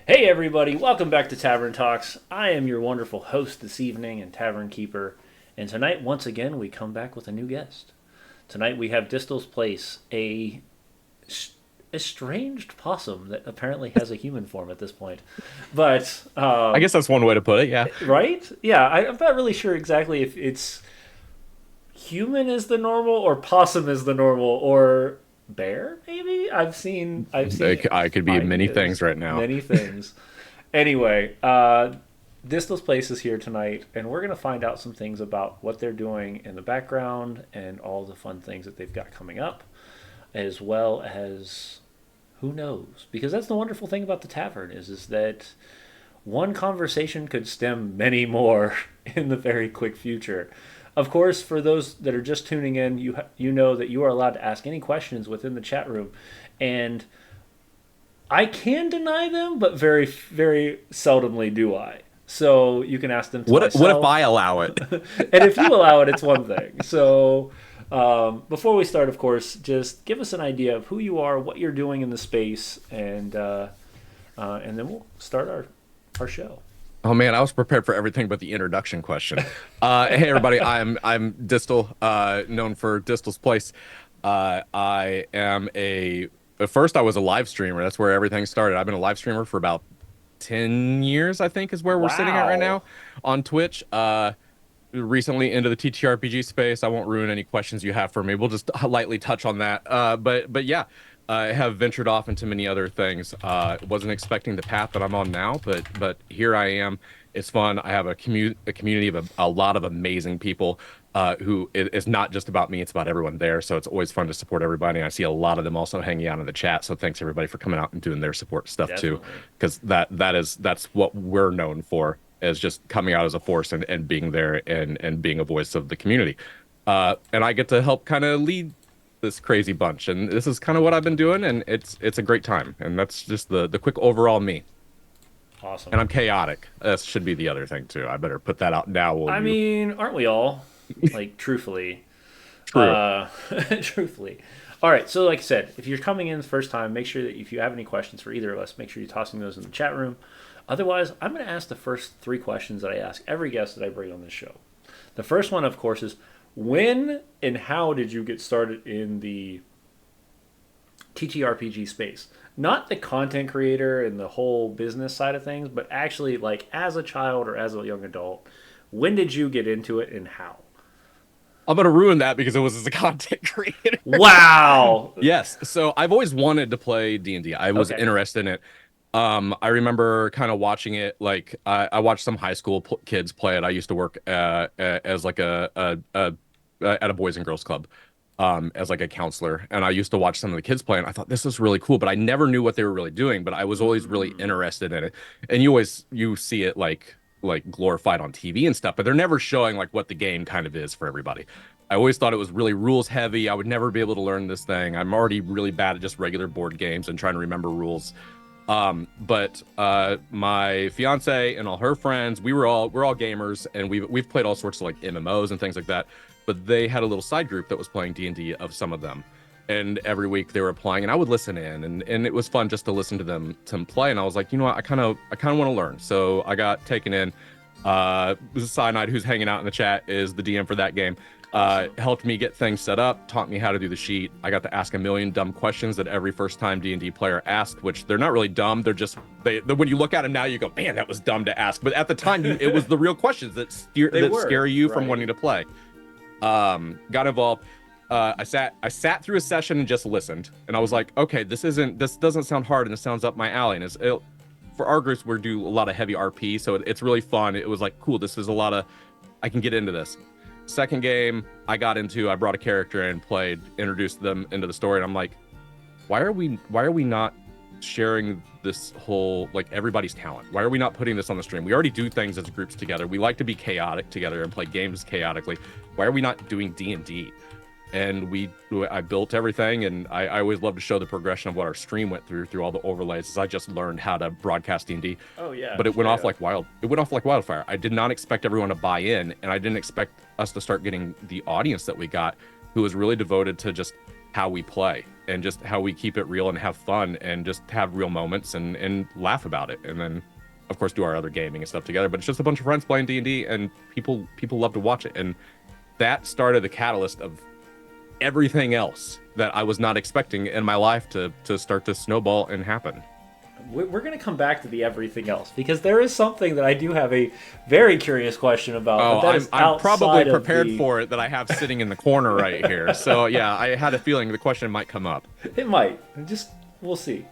Hey everybody, welcome back to Tavern Talks. I am your wonderful host this evening and Tavern Keeper, and tonight once again we come back with a new guest. Tonight we have Distals Place, a estranged possum that apparently has a human form at this point. But I guess that's one way to put it. Yeah. right? Yeah, I'm not really sure exactly if it's human is the normal or possum is the normal or bear maybe. I've seen I could be many things ideas, right now. many things. Anyway, Distal's Place is here tonight, and we're going to find out some things about what they're doing in the background and all the fun things that they've got coming up, as well as who knows? Because that's the wonderful thing about the tavern is that one conversation could stem many more in the very quick future. Of course, for those that are just tuning in, you know that you are allowed to ask any questions within the chat room, and I can deny them, but very very seldomly do I. So you can ask them to What if I myself, allow it? and if you allow it, it's one thing. So before we start, of course, just give us an idea of who you are, what you're doing in the space, and then we'll start our show. Oh man, I was prepared for everything but the introduction question. Hey everybody, I'm Distal, known for Distal's Place. I am a at first I was a live streamer. That's where everything started. I've been a live streamer for about 10 years, I think, is where we're sitting at right Wow. now on Twitch. Recently into the TTRPG space. I won't ruin any questions you have for me. We'll just lightly touch on that. But yeah, I have ventured off into many other things. Wasn't expecting the path that I'm on now, but here I am. It's fun. I have a community of a lot of amazing people who it's not just about me, it's about everyone there. So it's always fun to support everybody. I see a lot of them also hanging out in the chat. So thanks everybody for coming out and doing their support stuff too, Definitely. because that's what we're known for, as just coming out as a force and being there and being a voice of the community. And I get to help kind of lead this crazy bunch, and this is kind of what I've been doing, and it's a great time. And that's just the quick overall me. And Awesome. I'm chaotic. That should be the other thing too. I better put that out now, will I you? mean, aren't we all? Like, truthfully. True. Uh, truthfully. All right. So, like I said, if you're coming in the first time, make sure that if you have any questions for either of us, make sure you're tossing those in the chat room. Otherwise, I'm going to ask the first three questions that I ask every guest that I bring on this show. The first one, of course, is when and how did you get started in the TTRPG space? Not the content creator and the whole business side of things, but actually, like, as a child or as a young adult, when did you get into it and how? I'm gonna ruin that because it was as a content creator. Wow. Yes. So I've always wanted to play D&D. I was Okay. interested in it. I remember kind of watching it. Like I watched some high school kids play it. I used to work as like a at a boys and girls club, as like a counselor, and I used to watch some of the kids play, and I thought this was really cool, but I never knew what they were really doing. But I was always really Mm, interested in it, and you see it like glorified on TV and stuff, but they're never showing like what the game kind of is for everybody. I always thought it was really rules heavy. I would never be able to learn this thing. I'm already really bad at just regular board games and trying to remember rules. But my fiance and all her friends, we're all gamers, and we've played all sorts of like MMOs and things like that. But they had a little side group that was playing D&D of some of them, and every week they were applying, and I would listen in, and it was fun just to listen to them play. And I was like, you know what, I kind of want to learn. So I got taken in. Cyanide, who's hanging out in the chat, is the DM for that game. awesome. Helped me get things set up, taught me how to do the sheet. I got to ask a million dumb questions that every first time D&D player asked, which they're not really dumb. They're just when you look at them now, you go, man, that was dumb to ask. But at the time, it was the real questions They that scare were, you from right? wanting to play. Got involved. I sat through a session and just listened, and I was like, okay, this doesn't sound hard, and this sounds up my alley. And for our groups, we do a lot of heavy RP, so it's really fun. It was like, cool, this is a lot of, I can get into this. Second game, I brought a character and introduced them into the story, and I'm like, why are we not sharing this whole, like, everybody's talent? Why are we not putting this on the stream? We already do things as groups together. We like to be chaotic together and play games chaotically. Why are we not doing D&D? And I built everything, and I always love to show the progression of what our stream went through all the overlays, as I just learned how to broadcast D&D. Oh yeah, But it went straight off up. like wildfire. I did not expect everyone to buy in, and I didn't expect us to start getting the audience that we got, who was really devoted to just how we play and just how we keep it real and have fun and just have real moments and laugh about it. And then of course do our other gaming and stuff together. But it's just a bunch of friends playing D&D, and people love to watch it. And that started the catalyst of everything else that I was not expecting in my life to start to snowball and happen. We're going to come back to the everything else because there is something that I do have a very curious question about. Oh, But that is I'm probably outside of prepared the. for it, that I have sitting in the corner right here. So yeah, I had a feeling the question might come up. It might. Just we'll see.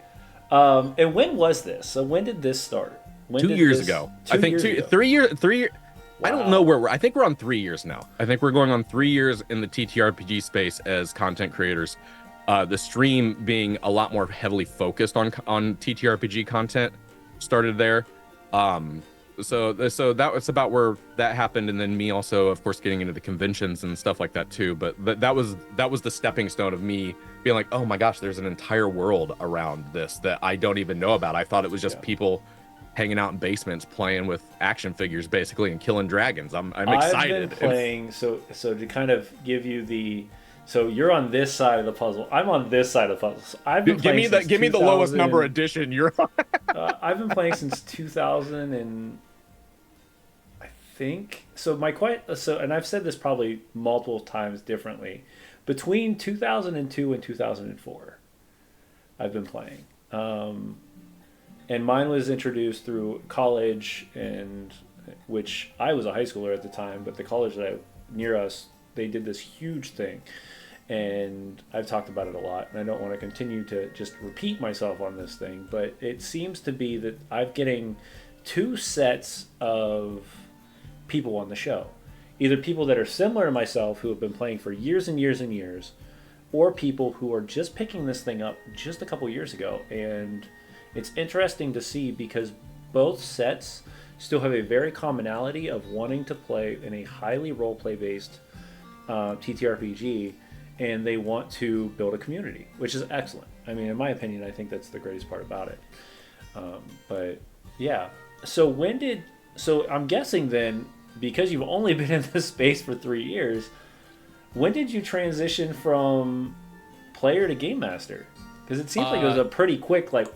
And when was this? So when did this start? When 2 did years this- ago. Two I think years two, ago. 3 years. 3 years. I don't know Wow. where we're. I think we're on 3 years now. I think we're going on 3 years in the TTRPG space as content creators. The stream being a lot more heavily focused on TTRPG content started there. So that was about where that happened, and then me also, of course, getting into the conventions and stuff like that too. But that was the stepping stone of me being like, oh my gosh, there's an entire world around this that I don't even know about. I thought it was just people hanging out in basements playing with action figures basically and killing dragons. I'm excited. I've been playing. So to kind of give you the. So you're on this side of the puzzle. I'm on this side of the puzzle. So I've been Give playing me since the lowest 2000 number edition you're on. I've been playing since 2000 and I think so. And I've said this probably multiple times differently. Between 2002 and 2004, I've been playing, and mine was introduced through college, and which I was a high schooler at the time, but the college near us, they did this huge thing, and I've talked about it a lot, and I don't want to continue to just repeat myself on this thing, but it seems to be that I'm getting two sets of people on the show. Either people that are similar to myself who have been playing for years and years and years, or people who are just picking this thing up just a couple years ago. And it's interesting to see because both sets still have a very commonality of wanting to play in a highly roleplay based TTRPG, and they want to build a community, which is excellent. I mean, in my opinion, I think that's the greatest part about it. But yeah, so I'm guessing then, because you've only been in this space for 3 years, when did you transition from player to game master? Because it seems like it was a pretty quick flip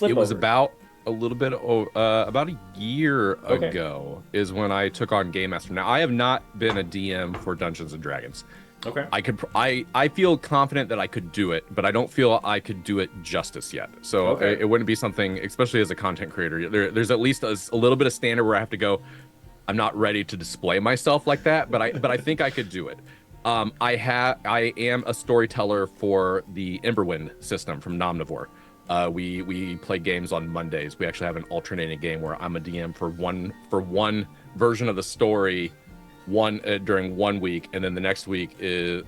It was over. about a little bit about a year Okay. ago is when I took on Game Master. Now I have not been a DM for Dungeons and Dragons. Okay. I feel confident that I could do it, but I don't feel I could do it justice yet. So Okay. it wouldn't be something, especially as a content creator. There's at least a little bit of standard where I have to go, I'm not ready to display myself like that, but I think I could do it. I am a storyteller for the Emberwind system from Nomnivore. We play games on Mondays. We actually have an alternating game where I'm a DM for one version of the story during 1 week, and then the next week is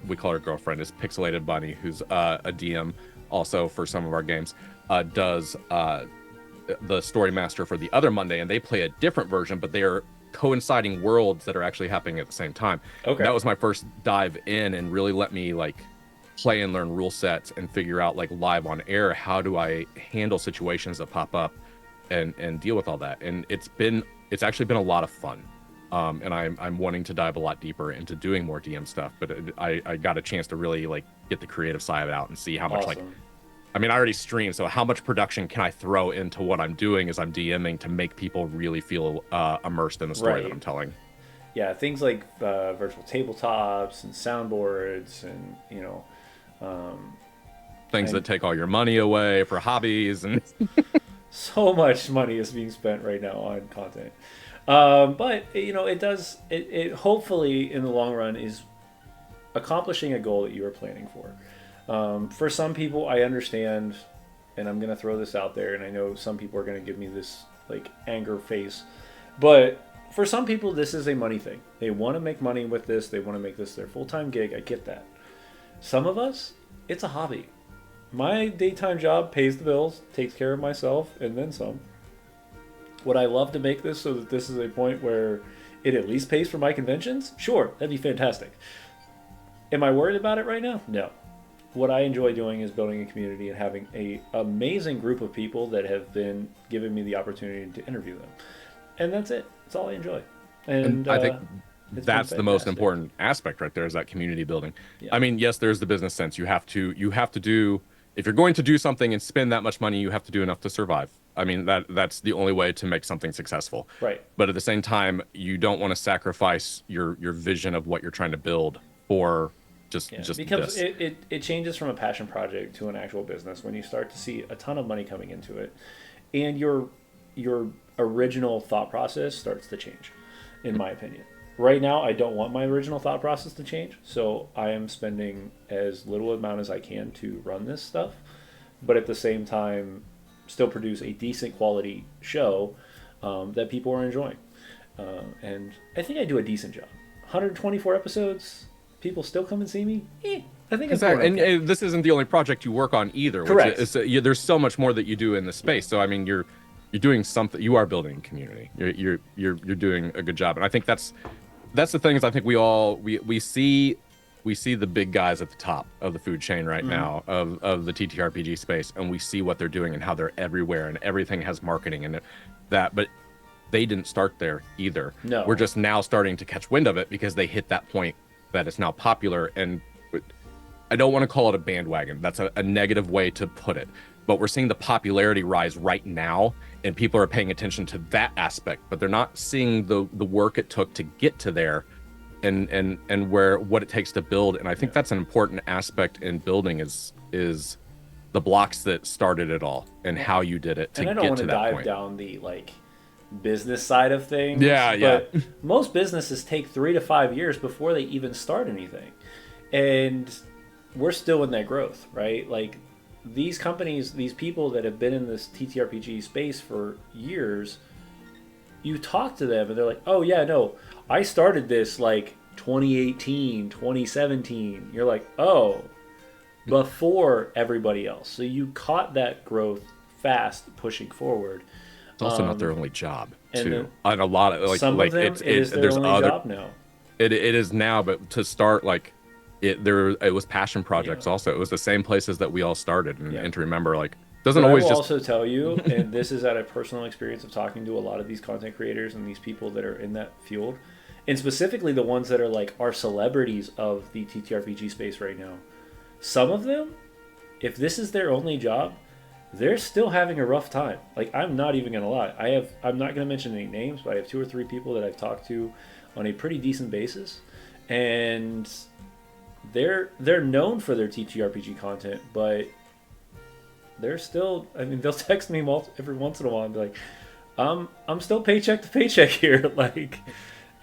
we call her girlfriend is Pixelated Bunny, who's a DM also for some of our games, does the story master for the other Monday, and they play a different version, but they are coinciding worlds that are actually happening at the same time. Okay. That was my first dive in and really let me play and learn rule sets and figure out live on air, how do I handle situations that pop up and deal with all that. And it's actually been a lot of fun. And I'm wanting to dive a lot deeper into doing more DM stuff, but I got a chance to really get the creative side of it out and see how much Awesome. I mean, I already stream, so how much production can I throw into what I'm doing as I'm DMing to make people really feel immersed in the story that Right. I'm telling? Yeah, things like virtual tabletops and soundboards, and Things And- that take all your money away for hobbies and so much money is being spent right now on content. But it does. It hopefully in the long run is accomplishing a goal that you are planning for. For some people, I understand, and I'm gonna throw this out there, and I know some people are gonna give me this anger face, but for some people, this is a money thing. They want to make money with this. They want to make this their full-time gig. I get that. Some of us, it's a hobby. My daytime job pays the bills, takes care of myself, and then some. Would I love to make this so that this is a point where it at least pays for my conventions? Sure, that'd be fantastic. Am I worried about it right now? No. What I enjoy doing is building a community and having an amazing group of people that have been giving me the opportunity to interview them. And that's it. That's all I enjoy. And I think It's been That's the most fantastic. important aspect right there, is that community building. Yeah. I mean, yes, there's the business sense. You have to do, if you're going to do something and spend that much money, you have to do enough to survive. I mean, that's the only way to make something successful. Right. But at the same time, you don't want to sacrifice your vision of what you're trying to build for Yeah, just because this. it changes from a passion project to an actual business when you start to see a ton of money coming into it, and your original thought process starts to change, in my opinion. Right now, I don't want my original thought process to change, so I am spending as little amount as I can to run this stuff, but at the same time, still produce a decent quality show that people are enjoying. And I think I do a decent job. 124 episodes, people still come and see me. I think I'm doing Exactly, and, okay. this isn't the only project you work on either. Which Correct. there's so much more that you do in the space. So I mean, you're doing something. You are building community. You're doing a good job, and I think that's the thing. Is I think we see the big guys at the top of the food chain right now of the TTRPG space, and we see what they're doing and how they're everywhere, and everything has marketing and that. But they didn't start there either. No. We're just now starting to catch wind of it because they hit that point that it's now popular. And I don't want to call it a bandwagon. That's a negative way to put it. But we're seeing the popularity rise right now, and people are paying attention to that aspect, but they're not seeing the work it took to get to there, and where what it takes to build. And I think that's an important aspect in building is the blocks that started it all and how you did it to And I don't get want to to that dive point. down the like business side of things. Yeah, yeah. But most businesses take 3 to 5 years before they even start anything, and we're still in that growth, right? Like these companies, these people that have been in this TTRPG space for years, you talk to them and they're like, "Oh yeah, no, I started this like 2018, 2017." You're like, "Oh, before everybody else." So you caught that growth fast pushing forward. It's also not their only job and too. then And a lot of Some of them, it's it is their there's only other job now. it is now, but to start it was passion projects Yeah. also. It was the same places that we all started, Yeah. and to remember doesn't But I always will just also tell you, and this is out of personal experience of talking to a lot of these content creators and these people that are in that field, and specifically the ones that are like are celebrities of the TTRPG space right now. Some of them, if this is their only job, they're still having a rough time. Like I'm not even gonna lie. I'm not gonna mention any names, but I have 2 or 3 people that I've talked to on a pretty decent basis, and they're known for their TTRPG content, but they're still. I mean, they'll text me every once in a while and be like, I'm still paycheck to paycheck here," like,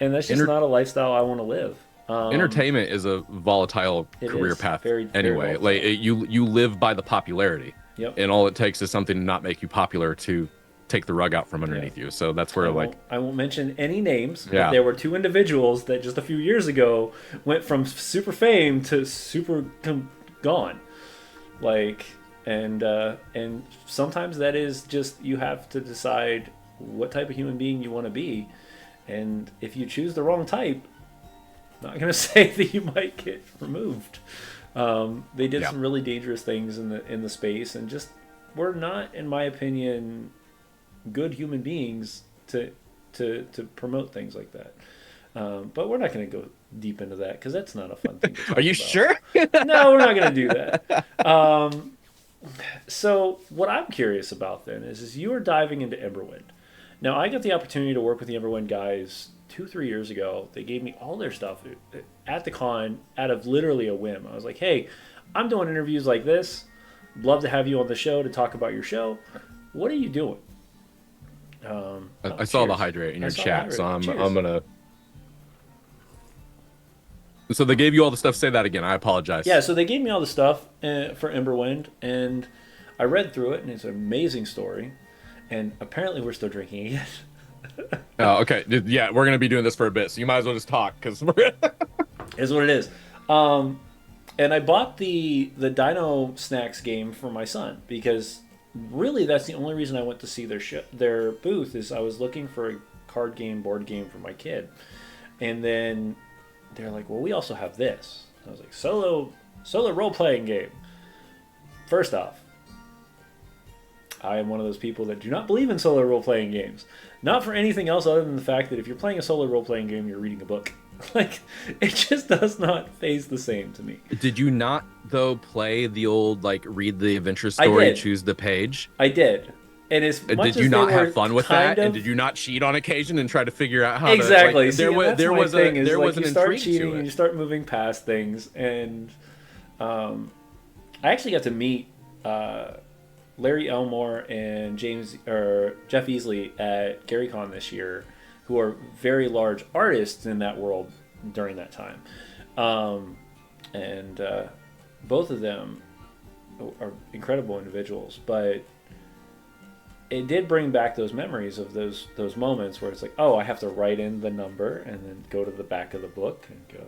and that's just Enter- not a lifestyle I want to live. entertainment is a volatile It career is. path Very, very anyway. volatile. You live by the popularity, Yep. and all it takes is something to not make you popular to take the rug out from underneath you. So that's where I won't mention any names, Yeah. but there were 2 individuals that just a few years ago went from super fame to super gone. Like, and sometimes that is just you have to decide what type of human being you want to be, and if you choose the wrong type, I'm not gonna say that you might get removed. They did Yeah. some really dangerous things in the space, and just were not, in my opinion, good human beings to promote things like that. But we're not going to go deep into that because that's not a fun thing to talk are you about. sure? No, we're not going to do that. So what I'm curious about then is you are diving into Emberwind. Now I got the opportunity to work with the Emberwind guys 2-3 years ago. They gave me all their stuff at the con out of literally a whim. I was like, "Hey, I'm doing interviews like this. Love to have you on the show to talk about your show. What are you doing?" I saw the cheers. hydrate in I your saw the chat, hydrate. so I'm Cheers. gonna. So they gave you all the stuff. Say that again. I apologize. Yeah, so they gave me all the stuff for Emberwind, and I read through it, and it's an amazing story. And apparently, we're still drinking it. Oh, okay. Yeah, we're gonna be doing this for a bit, so you might as well just talk because we're. Is what it is. And I bought the Dino Snacks game for my son because really that's the only reason I went to see their booth is I was looking for a board game for my kid, and then they're like, "Well, we also have this." I was like, "Solo role playing game." First off, I am one of those people that do not believe in solo role playing games. Not for anything else other than the fact that if you're playing a solo role playing game, you're reading a book. Like, it just does not phase the same to me. Did you not though play the old like read the adventure I story, did. choose the page? I did. And as much Did you as they not have were fun with kind that? And of did you not cheat on occasion and try to figure out how to like exactly, see, and that's there my was a thing is there like was you an start intrigue cheating to and it. you start moving past things, and um, I actually got to meet Larry Elmore and James or Jeff Easley at GaryCon this year, who are very large artists in that world during that time, and both of them are incredible individuals. But it did bring back those memories of those moments where it's like, oh, I have to write in the number and then go to the back of the book and go,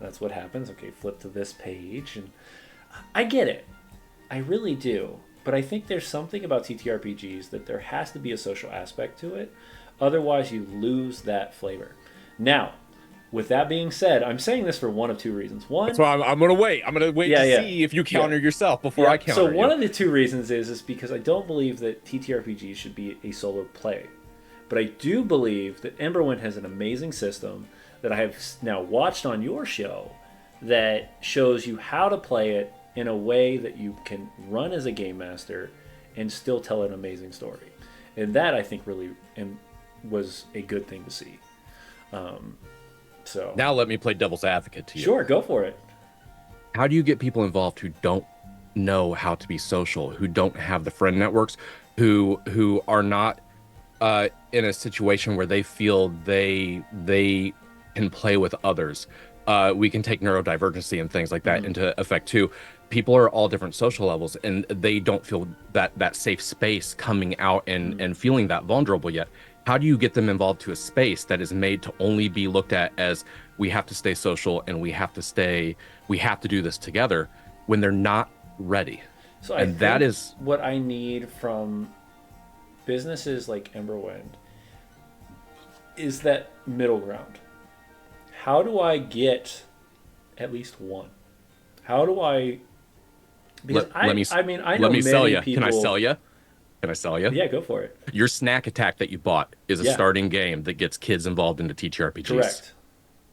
that's what happens. Okay, flip to this page, and I get it. I really do. But I think there's something about TTRPGs that there has to be a social aspect to it. Otherwise, you lose that flavor. Now, with that being said, I'm saying this for one of two reasons. That's One, why I'm gonna wait. I'm gonna wait yeah, to yeah, see if you yeah, counter yourself before yeah. I So counter one you. of the two reasons is because I don't believe that TTRPGs should be a solo play. But I do believe that Emberwind has an amazing system that I have now watched on your show that shows you how to play it in a way that you can run as a game master and still tell an amazing story. And that I think really was a good thing to see. So Now let me play devil's advocate to you. sure, go for it. How do you get people involved who don't know how to be social, who don't have the friend networks, who are not in a situation where they feel they can play with others? We can take neurodivergency and things like that into effect too. People are all different social levels, and they don't feel that safe space coming out and feeling that vulnerable yet. How do you get them involved to a space that is made to only be looked at as we have to stay social and we have to do this together when they're not ready? So I And think that is what I need from businesses like Emberwind is that middle ground. How do I get at least one? How do I? Because let me I mean, I know let me sell many you. people. Can I sell you? Can I sell you? Yeah, go for it. Your snack attack that you bought is a Yeah, starting game that gets kids involved into TTRPGs. correct.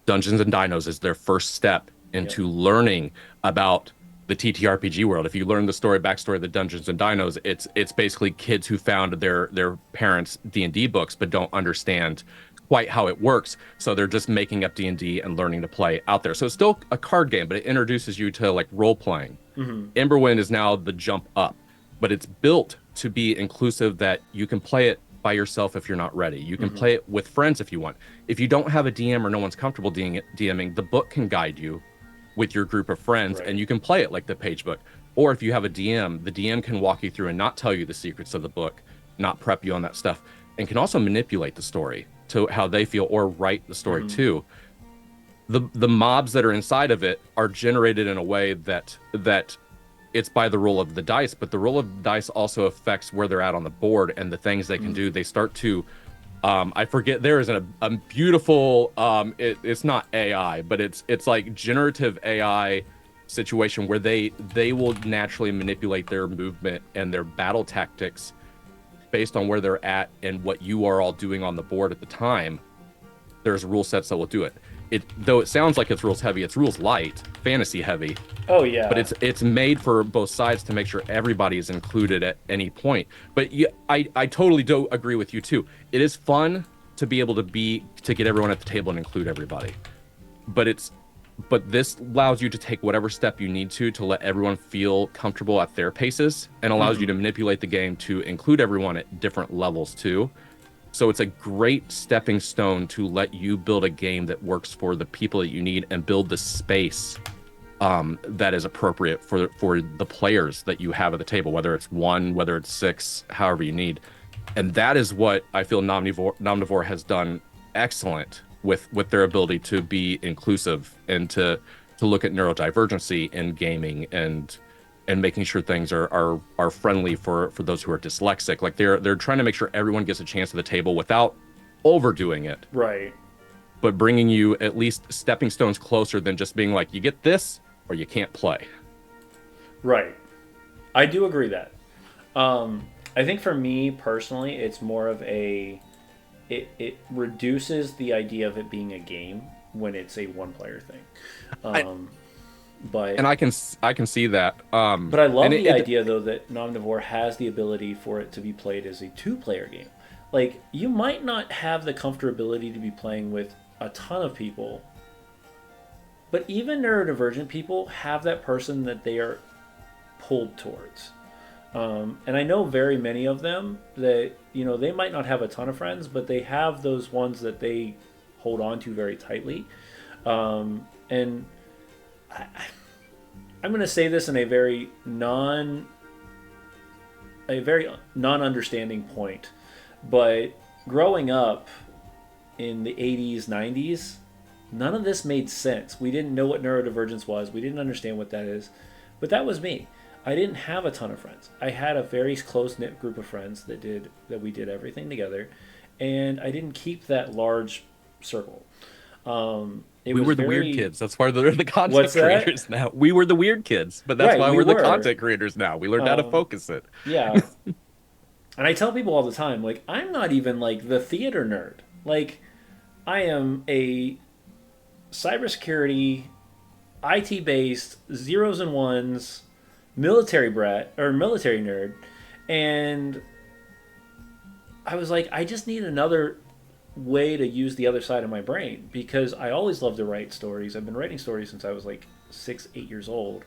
Dungeons and Dinos is their first step Yep. into learning about the TTRPG world. If you learn the backstory of the Dungeons and Dinos, it's basically kids who found their parents' D&D books but don't understand quite how it works, so they're just making up D&D and learning to play out there. So it's still a card game, but it introduces you to like role playing. Emberwind is now the jump up, but it's built to be inclusive, that you can play it by yourself if you're not ready. You can play it with friends if you want. If you don't have a DM or no one's comfortable DMing, the book can guide you with your group of friends, Right. and you can play it like the page book. Or if you have a DM, the DM can walk you through and not tell you the secrets of the book, not prep you on that stuff, and can also manipulate the story to how they feel, or write the story too. The mobs that are inside of it are generated in a way that it's by the roll of the dice, but the roll of the dice also affects where they're at on the board and the things they can do. They start to I forget, there is a beautiful it's not AI, but it's like generative AI situation where they will naturally manipulate their movement and their battle tactics based on where they're at and what you are all doing on the board at the time. There's rule sets that will do it. Though it sounds like it's rules heavy, it's rules light, fantasy heavy, Oh yeah. but it's made for both sides to make sure everybody is included at any point. But yeah, I totally do agree with you too. It is fun to be able to get everyone at the table and include everybody. But this allows you to take whatever step you need to let everyone feel comfortable at their paces, and allows you to manipulate the game to include everyone at different levels too. So it's a great stepping stone to let you build a game that works for the people that you need, and build the space that is appropriate for the players that you have at the table, whether it's one, whether it's six, however you need. And that is what I feel Nomnivore has done excellent with their ability to be inclusive, and to look at neurodivergency in gaming, and making sure things are friendly for those who are dyslexic. Like they're trying to make sure everyone gets a chance at the table without overdoing it, right. but bringing you at least stepping stones closer than just being like, you get this or you can't play. Right. I do agree that. I think for me personally, it's more of it reduces the idea of it being a game when it's a one player thing. I, Um, but and I can see that. but I And love the it idea though that Nomnivore has the ability for it to be played as a two player game. Like you might not have the comfortability to be playing with a ton of people, but even neurodivergent people have that person that they are pulled towards. And I know very many of them that, they might not have a ton of friends, but they have those ones that they hold on to very tightly. And I, I'm going to say this in a very non-understanding point, but growing up in the 80s, 90s, none of this made sense. We didn't know what neurodivergence was. We didn't understand what that is. But that was me. I didn't have a ton of friends. I had a very close knit group of friends that we did everything together, and I didn't keep that large circle. It We was were the weird very kids. That's why they're the What's content that? creators now. We were the weird kids, but that's Right, why we we're the were. content creators now. We learned how to Um, focus it. yeah, and I tell people all the time, like I'm not even like the theater nerd. Like I am a cybersecurity, IT based, zeros and ones, military brat or military nerd, and I was like, I just need another way to use the other side of my brain because I always loved to write stories. I've been writing stories since I was like 6, 8 years old.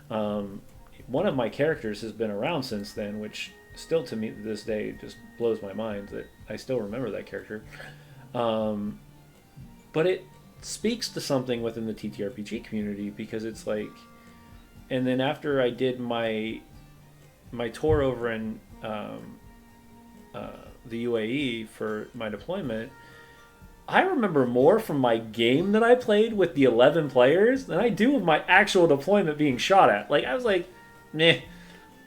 Um, One of my characters has been around since then, which still to me to this day just blows my mind that I still remember that character. Um, but it speaks to something within the TTRPG community because it's like, and then after I did my tour over in uh, the UAE for my deployment, I remember more from my game that I played with the 11 players than I do of my actual deployment being shot at. Like, I was like, meh,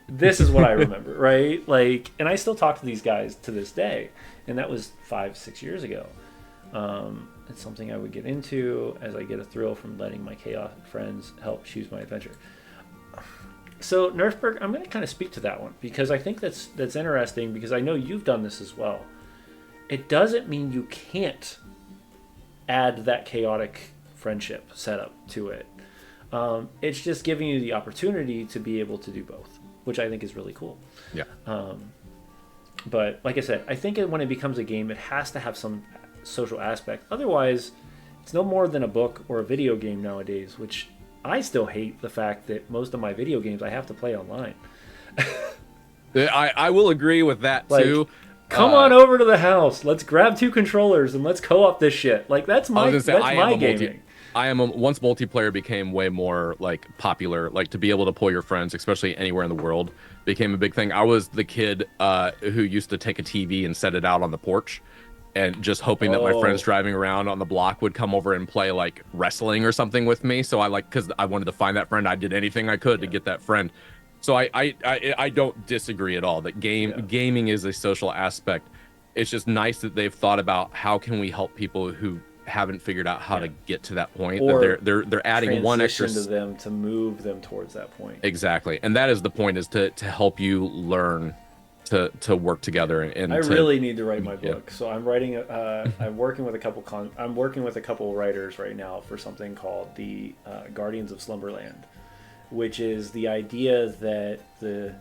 this is what I remember, right? Like, and I still talk to these guys to this day. And that was 5, 6 years ago. It's something I would get into as I get a thrill from letting my chaotic friends help choose my adventure. So Nerfberg, I'm going to kind of speak to that one because I think that's interesting because I know you've done this as well. It doesn't mean you can't add that chaotic friendship setup to it. It's just giving you the opportunity to be able to do both, which I think is really cool. Yeah. But like I said, I think when it becomes a game, it has to have some social aspect. Otherwise, it's no more than a book or a video game nowadays, which I still hate the fact that most of my video games I have to play online. I will agree with that Like, too. come on over to the house. Let's grab 2 controllers and let's co-op this shit. Like that's I was my gonna say that's my gaming. once multiplayer became way more like popular, like to be able to pull your friends, especially anywhere in the world, became a big thing. I was the kid who used to take a TV and set it out on the porch, and just hoping that my friends Oh, driving around on the block would come over and play like wrestling or something with me. So I like because I wanted to find that friend. I did anything I could to yeah, get that friend. So I don't disagree at all that yeah. gaming is a social aspect. It's just nice that they've thought about how can we help people who haven't figured out how Yeah. to get to that point, that Or they're adding one extra transition to them to move them towards that point. exactly. And that is the point, is to help you learn to work together I and to really need to write my yeah. book. So I'm writing. I'm working with a couple. I'm working with a couple writers right now for something called the Guardians of Slumberland, which is the idea that the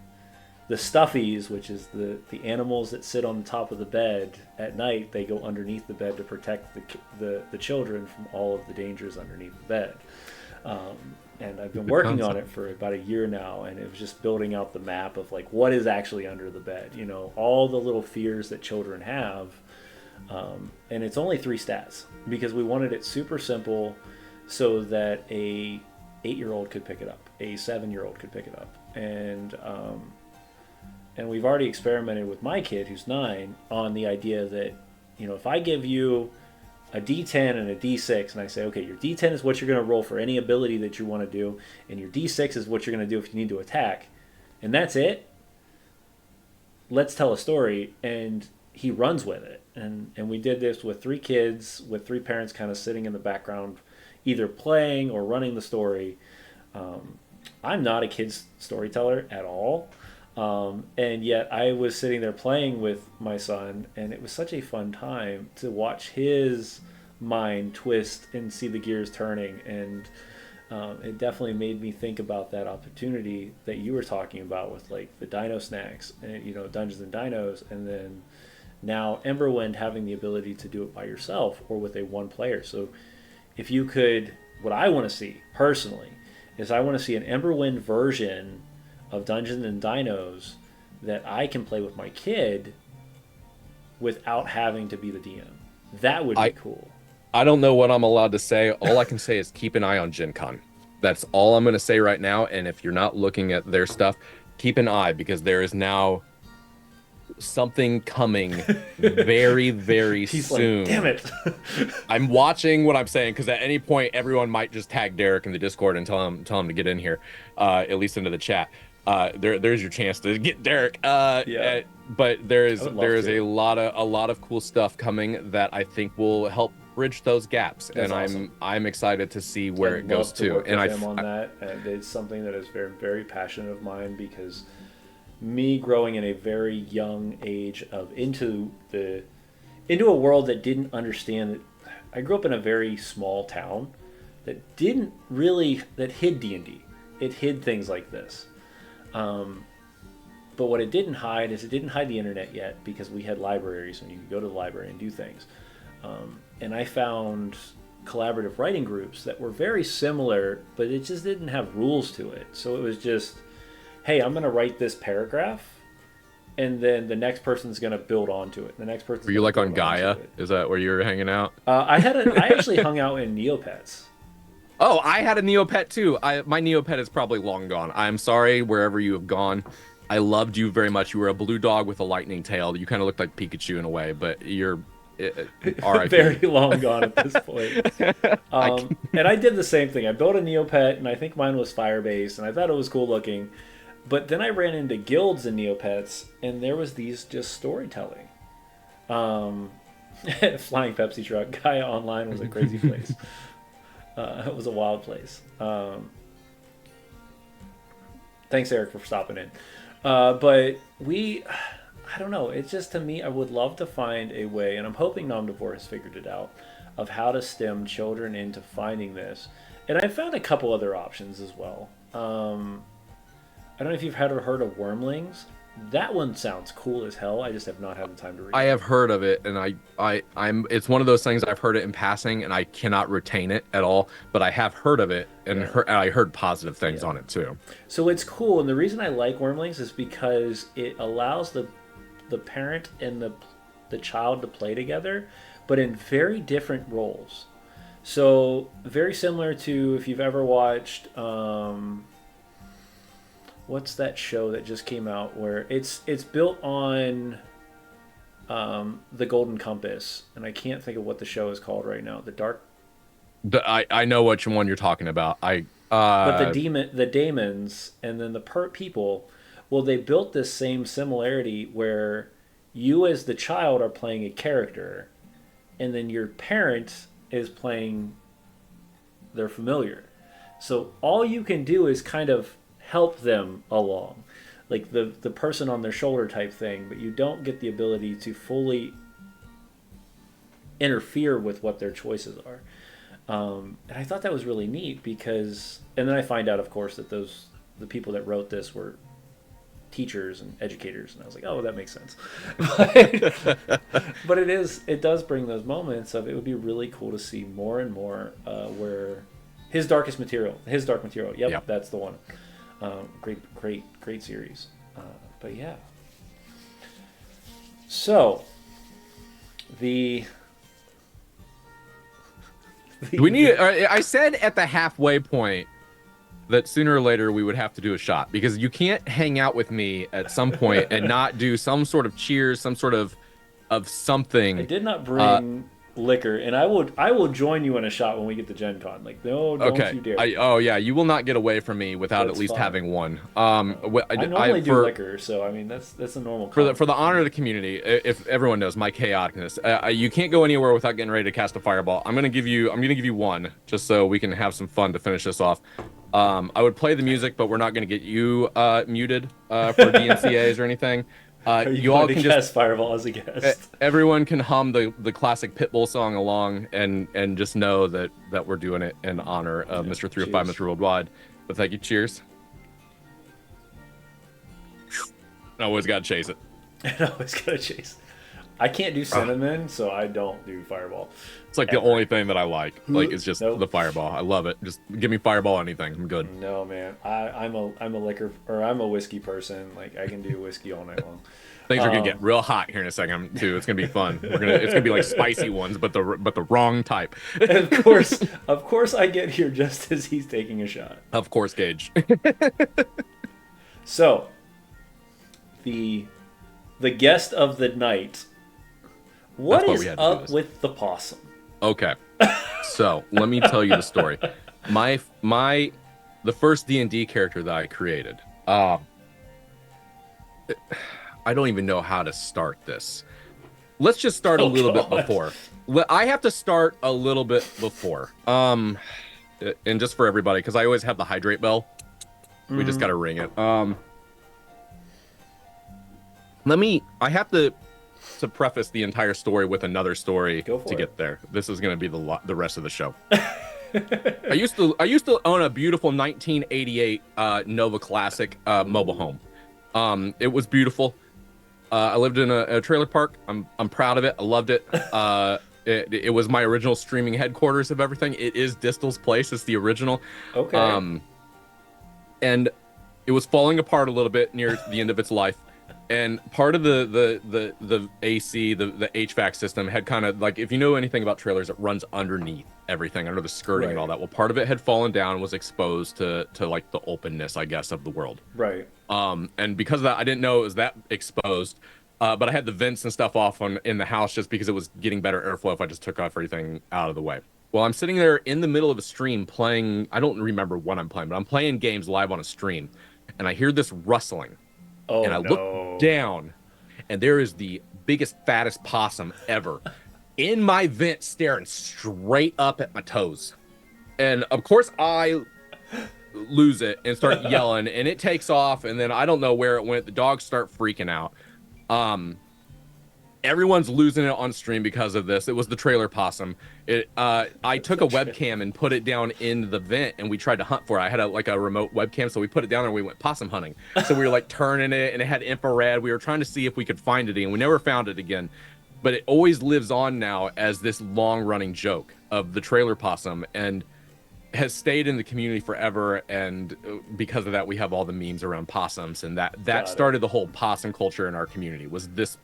stuffies, which is the animals that sit on the top of the bed at night, they go underneath the bed to protect the children from all of the dangers underneath the bed. Um, and I've been Good working on it concept. for about a year now, and it was just building out the map of like what is actually under the bed. All the little fears that children have, and it's only 3 stats because we wanted it super simple, so that a 8-year-old could pick it up, a 7-year-old could pick it up, and we've already experimented with my kid who's 9 on the idea that if I give you a D10 and a D6 and I say, okay, your D10 is what you're going to roll for any ability that you want to do, and your D6 is what you're going to do if you need to attack, and that's it, let's tell a story. And he runs with it. And we did this with 3 kids with 3 parents kind of sitting in the background either playing or running the story. I'm not a kid's storyteller at all. And yet I was sitting there playing with my son, and it was such a fun time to watch his mind twist and see the gears turning. And it definitely made me think about that opportunity that you were talking about with like the Dino Snacks and Dungeons and Dinos, and then now Emberwind having the ability to do it by yourself or with a one player. So if you could, what I want to see personally is I want to see an Emberwind version of Dungeons and Dinos that I can play with my kid without having to be the DM. That would be cool. I don't know what I'm allowed to say. All I can say is keep an eye on Gen Con. That's all I'm going to say right now. And if you're not looking at their stuff, keep an eye, because there is now something coming very, very soon. Like, damn it. I'm watching what I'm saying, because at any point, everyone might just tag Derek in the Discord and tell him to get in here, at least into the chat. There's your chance to get Derek. But there is a lot of cool stuff coming that I think will help bridge those gaps. That's awesome. I'm excited to see where it goes to. And I'm on that. And it's something that is very, very passionate of mine, because me growing in a very young age into a world that didn't understand that. I grew up in a very small town that hid D&D. It hid things like this. But what it didn't hide is it didn't hide the internet yet, because we had libraries and you could go to the library and do things. And I found collaborative writing groups that were very similar, but it just didn't have rules to it. So it was just, hey, I'm going to write this paragraph, and then the next person's going to build onto it. The next person. Were you like on Gaia? Is that where you were hanging out? I actually hung out in Neopets. Oh, I had a Neopet too. My Neopet is probably long gone. I'm sorry wherever you have gone. I loved you very much. You were a blue dog with a lightning tail. You kind of looked like Pikachu in a way, but you're all right. Very long gone at this point. And I did the same thing. I built a Neopet, and I think mine was fire-based, and I thought it was cool looking. But then I ran into guilds in Neopets, and there was these just storytelling. Flying Pepsi truck. Gaia Online was a crazy place. It was a wild place. Thanks, Eric, for stopping in. But I don't know. It's just, to me, I would love to find a way, and I'm hoping Nomnivore has figured it out, of how to stem children into finding this. And I found a couple other options as well. I don't know if you've ever heard of Wormlings. That one sounds cool as hell. I just have not had the time to read it. I have heard of it, and I'm it's one of those things I've heard it in passing, and I cannot retain it at all. But I have heard of it, and I heard positive things on it too. So it's cool, and the reason I like Wormlings is because it allows the parent and the child to play together, but in very different roles. So very similar to, if you've ever watched. What's that show that just came out where it's built on the Golden Compass, and I can't think of what the show is called right now. I know which one you're talking about. But the daemons and then the people, well, they built this same similarity where you as the child are playing a character, and then your parent is playing their familiar. So all you can do is kind of help them along, like the person on their shoulder type thing, but you don't get the ability to fully interfere with what their choices are. And I thought that was really neat, because, and then I find out, of course, that the people that wrote this were teachers and educators, and I was like, oh, that makes sense. But it does bring those moments of, it would be really cool to see more and more where his dark material, yep. That's the one. Great series. But yeah. So we need. I said at the halfway point that sooner or later we would have to do a shot, because you can't hang out with me at some point and not do some sort of cheers, some sort of something. I did not bring liquor, and I will join you in a shot when we get to Gen Con. Like, no, don't you dare. You will not get away from me without at least having one. I normally do liquor, so I mean that's a normal. For the honor of the community, if everyone knows my chaoticness, you can't go anywhere without getting ready to cast a fireball. I'm gonna give you one, just so we can have some fun to finish this off. I would play the music, but we're not gonna get you muted for DNCAs or anything. Are you You all going to can just cast Fireball as a guest? everyone can hum the classic Pitbull song along and just know that we're doing it in honor of Yeah, Mr. 305, cheers. Mr. Worldwide. But thank you. Cheers. I always got to chase it. And I always gotta chase. I can't do Ah, cinnamon, so I don't do Fireball. it's like the Ever. only thing that I like. Like it's just Nope. the Fireball. I love it. Just give me Fireball anything. I'm good. No, man. I'm a liquor or I'm a whiskey person. Like I can do whiskey all night long. Things are gonna get real hot here in a second too. It's gonna be fun. It's gonna be like spicy ones, but the wrong type. And of course, I get here just as he's taking a shot. Of course, Gage. So, the guest of the night. What That's why is we had to do up this. with the possum? Okay, so let me tell you the story. The first D&D character that I created. I don't even know how to start this. Let's just start a little bit God. before. I have to start a little bit before. And just for everybody, because I always have the hydrate bell. We just gotta ring it. I have to preface the entire story with another story Go for to it. get there. This is gonna be the rest of the show. I used to own a beautiful 1988 Nova Classic mobile home. It was beautiful. I lived in a trailer park. I'm proud of it. I loved it. It was my original streaming headquarters of everything. It is Distals Place. It's the original. Okay. And it was falling apart a little bit near the end of its life. And part of the AC, the HVAC system had kind of like, if you know anything about trailers, it runs underneath everything, under the skirting and all that. Well, part of it had fallen down and was exposed to like the openness, I guess, of the world. Right. And because of that, I didn't know it was that exposed. But I had the vents and stuff off in the house just because it was getting better airflow if I just took off everything out of the way. Well, I'm sitting there in the middle of a stream playing. I don't remember what I'm playing, but I'm playing games live on a stream, and I hear this rustling. Oh, And I no. look down, and there is the biggest, fattest possum ever in my vent staring straight up at my toes. And of course, I lose it and start yelling, and it takes off, and then I don't know where it went. The dogs start freaking out. Everyone's losing it on stream because of this. It was the trailer possum. I took a webcam and put it down in the vent, and we tried to hunt for it. I had a remote webcam, so we put it down there and we went possum hunting. So we were like turning it, and it had infrared. We were trying to see if we could find it again. We never found it again, but it always lives on now as this long-running joke of the trailer possum, and has stayed in the community forever. And because of that, we have all the memes around possums, and that started the whole possum culture in our community. Was this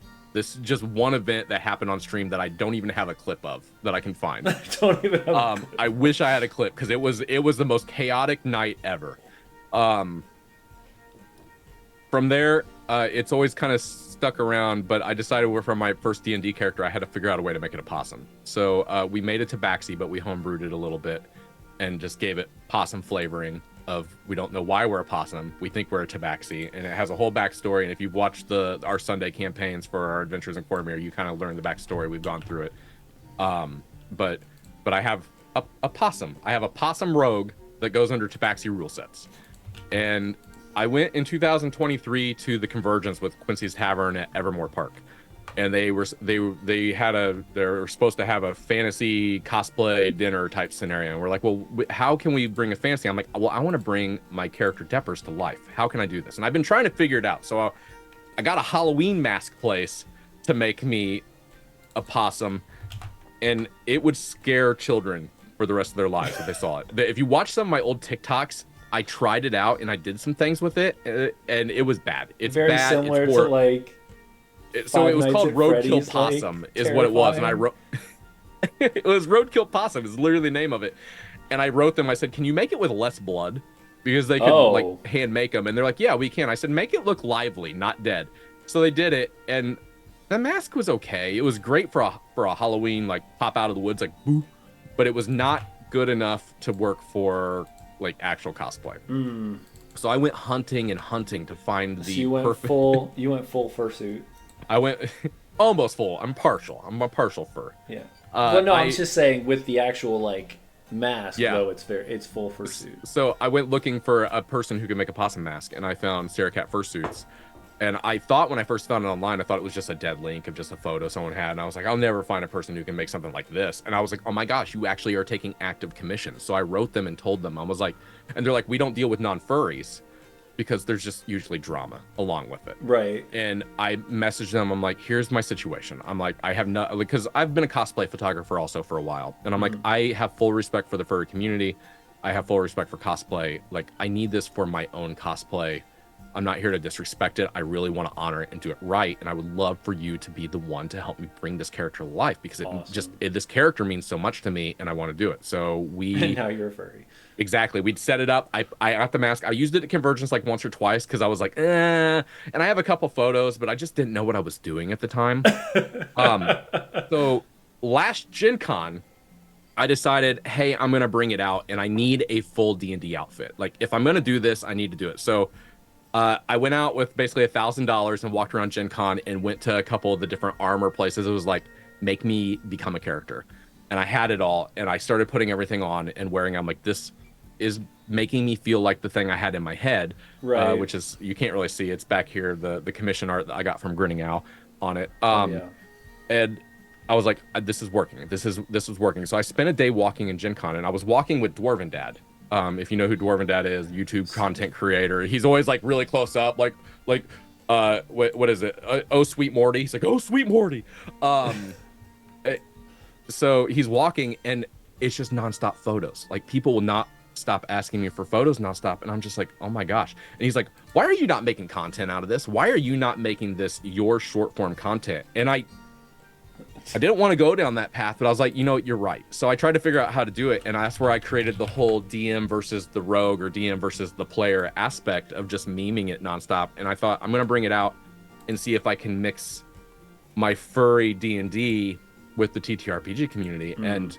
just one event that happened on stream that I don't even have a clip of that I can find. Don't even have I wish I had a clip because it was the most chaotic night ever. From there, it's always kind of stuck around, but I decided from my first D&D character, I had to figure out a way to make it a possum. So we made it tabaxi, but we homebrewed it a little bit and just gave it possum flavoring of, we don't know why we're a possum, we think we're a tabaxi, and it has a whole backstory. And if you've watched our Sunday campaigns for our adventures in Cormyr, you kind of learn the backstory. We've gone through it. But I have a possum. I have a possum rogue that goes under tabaxi rule sets. And I went in 2023 to the Convergence with Quincy's Tavern at Evermore Park. And they were supposed to have a fantasy cosplay dinner type scenario. And we're like, well, how can we bring a fantasy? I'm like, well, I want to bring my character Deppers to life. How can I do this? And I've been trying to figure it out. So I got a Halloween mask place to make me a possum, and it would scare children for the rest of their lives if they saw it. If you watch some of my old TikToks, I tried it out and I did some things with it, and it was bad. It's very bad. similar it's to like. So it was Five called Nights at Roadkill Freddy's, Possum, like, is what it was, and I terrifying. wrote. It was Roadkill Possum. Is literally the name of it, and I wrote them. I said, "Can you make it with less blood?" Because they could like hand make them, and they're like, "Yeah, we can." I said, "Make it look lively, not dead." So they did it, and the mask was okay. It was great for a Halloween, like pop out of the woods, like boo, but it was not good enough to work for like actual cosplay. So I went hunting and hunting to find the So you went perfect. You went full fursuit. I went almost full. I'm partial. I'm a partial fur. Yeah. But no, I I'm just saying with the actual like mask. Yeah. Though it's full fursuit. So I went looking for a person who could make a possum mask, and I found Sarah Cat Fursuits. And I thought when I first found it online, I thought it was just a dead link of just a photo someone had. And I was like, I'll never find a person who can make something like this. And I was like, oh my gosh, you actually are taking active commissions. So I wrote them and told them, I was like, and they're like, we don't deal with non-furries because there's just usually drama along with it. Right. And I messaged them. I'm like, here's my situation. I'm like, I have no, because I've been a cosplay photographer also for a while. And I'm like, I have full respect for the furry community. I have full respect for cosplay. Like, I need this for my own cosplay. I'm not here to disrespect it. I really want to honor it and do it right. And I would love for you to be the one to help me bring this character to life because this character means so much to me and I want to do it. So And now you're a furry. exactly. We'd set it up. I got the mask. I used it at Convergence like once or twice because I was like, eh. And I have a couple photos, but I just didn't know what I was doing at the time. So last Gen Con, I decided, hey, I'm going to bring it out and I need a full D&D outfit. Like if I'm going to do this, I need to do it. So I went out with basically $1,000 and walked around Gen Con and went to a couple of the different armor places. It was like, make me become a character. And I had it all. And I started putting everything on and wearing. I'm like, this is making me feel like the thing I had in my head, Right. which is, you can't really see. It's back here, the commission art that I got from Grinning Owl on it. Yeah. And I was like, this is working. This is working. So I spent a day walking in Gen Con and I was walking with Dwarven Dad. If you know who Dwarven Dad is, YouTube content creator. He's always like really close up, like what is it? Oh, Sweet Morty. He's like, oh, Sweet Morty. So he's walking and it's just nonstop photos. Like people will not stop asking me for photos nonstop. And I'm just like, oh my gosh. And he's like, why are you not making content out of this? Why are you not making this your short form content? And I didn't want to go down that path, but I was like, you know, you're right. So I tried to figure out how to do it. And that's where I created the whole DM versus the rogue or DM versus the player aspect of just memeing it nonstop. And I thought I'm going to bring it out and see if I can mix my furry D&D with the TTRPG community. And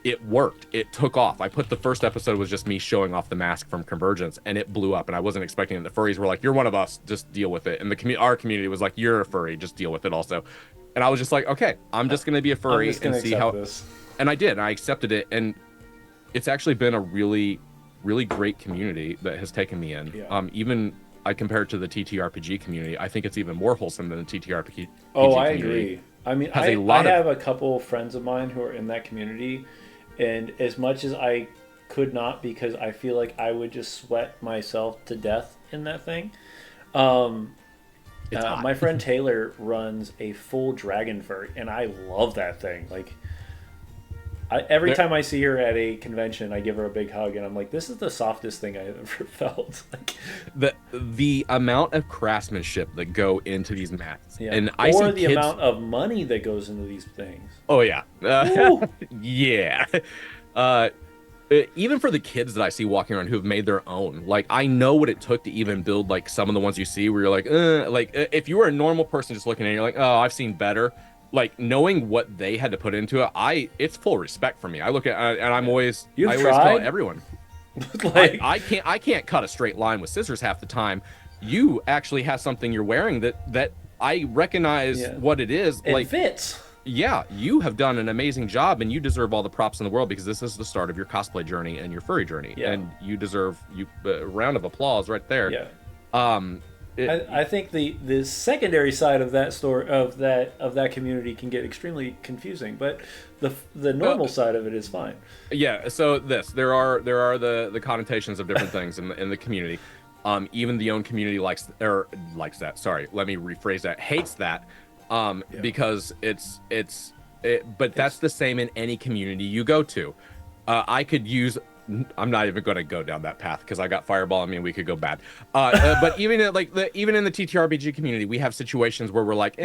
it worked. It took off. I put the first episode was just me showing off the mask from Convergence and it blew up and I wasn't expecting it. The furries were like, you're one of us, just deal with it. And our community was like, you're a furry, just deal with it also. And I was just like, okay, I'm just going to be a furry and see how this. And I did. I accepted it. And it's actually been a really, really great community that has taken me in. Yeah. Even I compare it to the TTRPG community. I think it's even more wholesome than the TTRPG Oh, I community. agree. I mean, I have a couple friends of mine who are in that community. And as much as I could not, because I feel like I would just sweat myself to death in that thing. My friend Taylor runs a full dragon furry, and I love that thing. Like, every time I see her at a convention, I give her a big hug, and I'm like, "This is the softest thing I've ever felt." Like, the amount of craftsmanship that go into these masks, yeah. and or the amount of money that goes into these things. Oh yeah, yeah. Even for the kids that I see walking around who have made their own, like I know what it took to even build like some of the ones you see where you're like if you were a normal person just looking at it, you're like, oh, I've seen better. Like knowing what they had to put into it, it's full respect for me. I look at and I'm always You've I tried? always tell everyone Like, I can't cut a straight line with scissors half the time. You actually have something you're wearing that I recognize what it is. it like fits. Yeah, you have done an amazing job and you deserve all the props in the world because this is the start of your cosplay journey and your furry journey. Yeah. And you deserve a round of applause right there. Yeah. I think the secondary side of that story of that community can get extremely confusing, but the normal side of it is fine. Yeah, so there are the connotations of different things in the community. Even the own community likes that. Sorry, let me rephrase that. Hates that. Because but that's the same in any community you go to. I'm not even going to go down that path because I got fireball. I mean, we could go bad. But even in the TTRPG community, we have situations where we're like,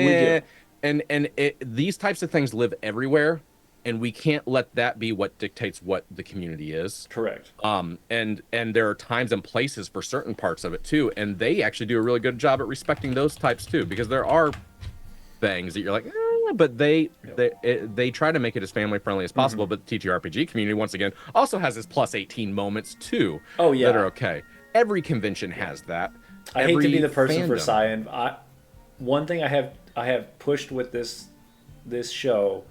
these types of things live everywhere, and we can't let that be what dictates what the community is. Correct. And there are times and places for certain parts of it too, and they actually do a really good job at respecting those types too, because there are things that you're like, but they try to make it as family friendly as possible. But the TTRPG community once again also has its plus 18 moments too. Oh yeah, that are okay. Every convention has that. I hate to be the person for Cyan. One thing I have pushed with this show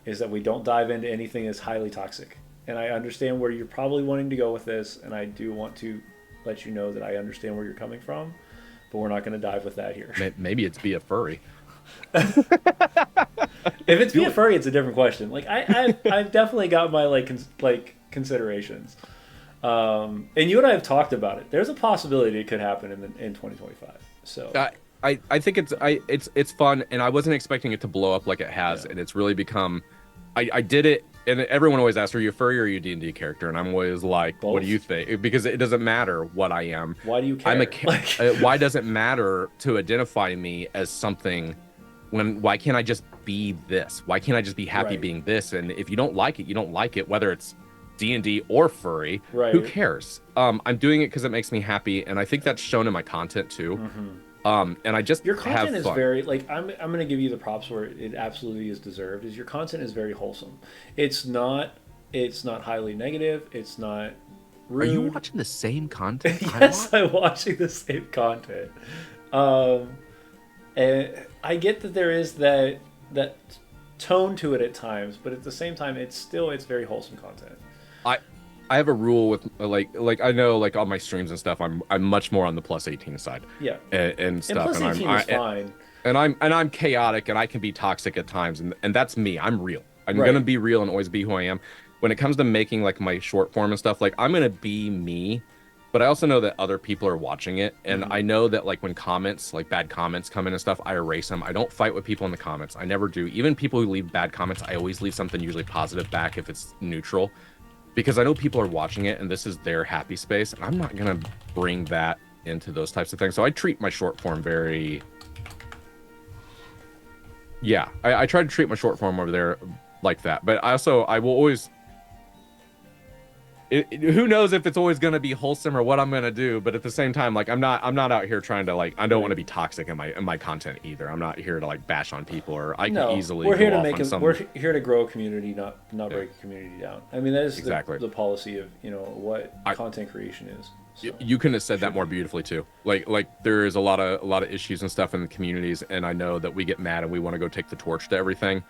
is that we don't dive into anything that's highly toxic. And I understand where you're probably wanting to go with this, and I do want to let you know that I understand where you're coming from. but we're not going to dive with that here. Maybe it's be a furry. If it's be a furry, it's a different question. Like I've definitely got my considerations. And you and I have talked about it. There's a possibility it could happen in 2025. So I think it's fun, and I wasn't expecting it to blow up like it has, Yeah. and it's really become. I did it, and everyone always asks, "Are you a furry or are you a D&D character?" And I'm always like, Both. "What do you think?" Because it doesn't matter what I am. Why do you care? Why does it matter to identify me as something? Why can't I just be this? Why can't I just be happy Right. being this? And if you don't like it, you don't like it, whether it's D&D or furry. Right. Who cares? I'm doing it because it makes me happy, and I think that's shown in my content too. And I just Your content have is fun. very I'm going to give you the props where it absolutely is deserved. Is your content is very wholesome. It's not highly negative. It's not rude. Are you watching the same content? Yes, I'm watching the same content. And I get that there is that tone to it at times, but at the same time, it's very wholesome content. I have a rule with like I know like on my streams and stuff I'm much more on the plus 18 side. Yeah. And stuff. And plus 18 is fine. And I'm chaotic and I can be toxic at times, and that's me. I'm real. I'm Right. gonna be real and always be who I am. When it comes to making like my short form and stuff, like I'm gonna be me, but I also know that other people are watching it, and I know that like when comments, like bad comments come in and stuff, I erase them. I don't fight with people in the comments. I never do. Even people who leave bad comments, I always leave something usually positive back if it's neutral, because I know people are watching it and this is their happy space, and I'm not gonna bring that into those types of things. So I treat my short form very, yeah, I try to treat my short form over there like that. But I will always, who knows if it's always going to be wholesome or what I'm going to do, but at the same time, like I'm not out here trying to like, I don't want to be toxic in my content either. I'm not here to like bash on people, or I can easily we're here go to off make on some... we're here to grow a community, not break a community down. I mean, that is Exactly the policy of what content creation is. So. You couldn't have said that more beautifully too. Like there is a lot of issues and stuff in the communities, and I know that we get mad and we want to go take the torch to everything.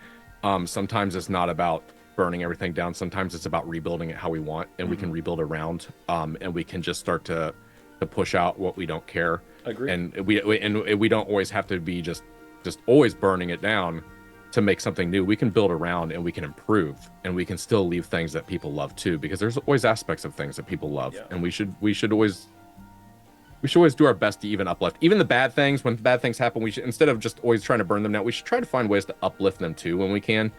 Sometimes it's not about burning everything down. Sometimes it's about rebuilding it how we want, and we can rebuild around, and we can just start to push out what we don't care. Agree. And we don't always have to be just always burning it down to make something new. We can build around, and we can improve, and we can still leave things that people love too, because there's always aspects of things that people love, and we should always do our best to even uplift even the bad things. When bad things happen, we should, instead of just always trying to burn them down, we should try to find ways to uplift them too when we can,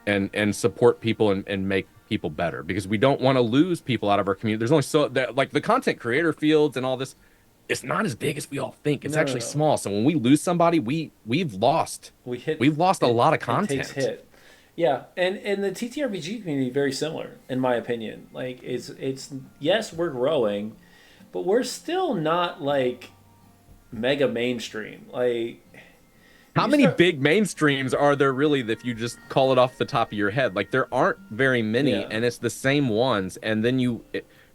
and support people and make people better, because we don't want to lose people out of our community. There's only so that, like the content creator fields and all this, it's not as big as we all think. It's actually small. So when we lose somebody, we've lost a lot of content. It takes hit. Yeah, and the TTRPG community very similar in my opinion. Like it's yes, we're growing, but we're still not like mega mainstream. Like how many big mainstreams are there really, if you just call it off the top of your head? Like there aren't very many, and it's the same ones. And then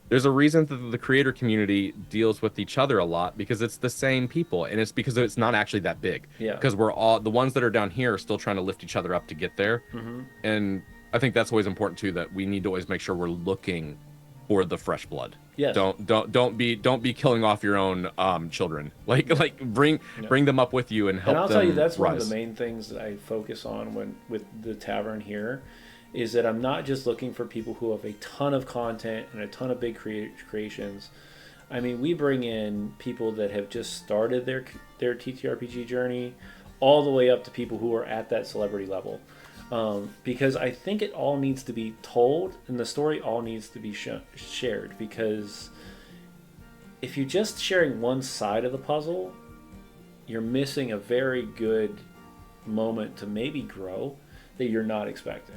there's a reason that the creator community deals with each other a lot, because it's the same people, and it's because it's not actually that big. Yeah. Because we're all, the ones that are down here are still trying to lift each other up to get there. And I think that's always important too, that we need to always make sure we're looking for the fresh blood. Yes. Don't be killing off your own children. Like bring them up with you and help them. And I'll tell you, that's rise. one of the main things that I focus on with the tavern here, is that I'm not just looking for people who have a ton of content and a ton of big creations. I mean, we bring in people that have just started their TTRPG journey, all the way up to people who are at that celebrity level. Because I think it all needs to be told, and the story all needs to be shared. Because if you're just sharing one side of the puzzle, you're missing a very good moment to maybe grow that you're not expecting.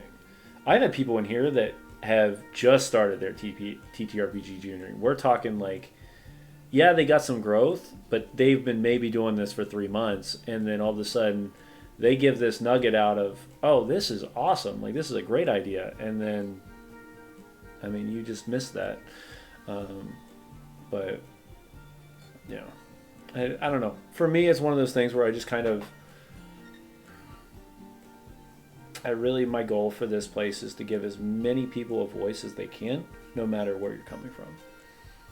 I've had people in here that have just started their TTRPG journey. We're talking like, yeah, they got some growth, but they've been maybe doing this for 3 months, and then all of a sudden they give this nugget out of, oh, this is awesome, like this is a great idea, and then, I mean, you just missed that. But yeah, I don't know. For me, it's one of those things where I just kind of, my goal for this place is to give as many people a voice as they can, no matter where you're coming from.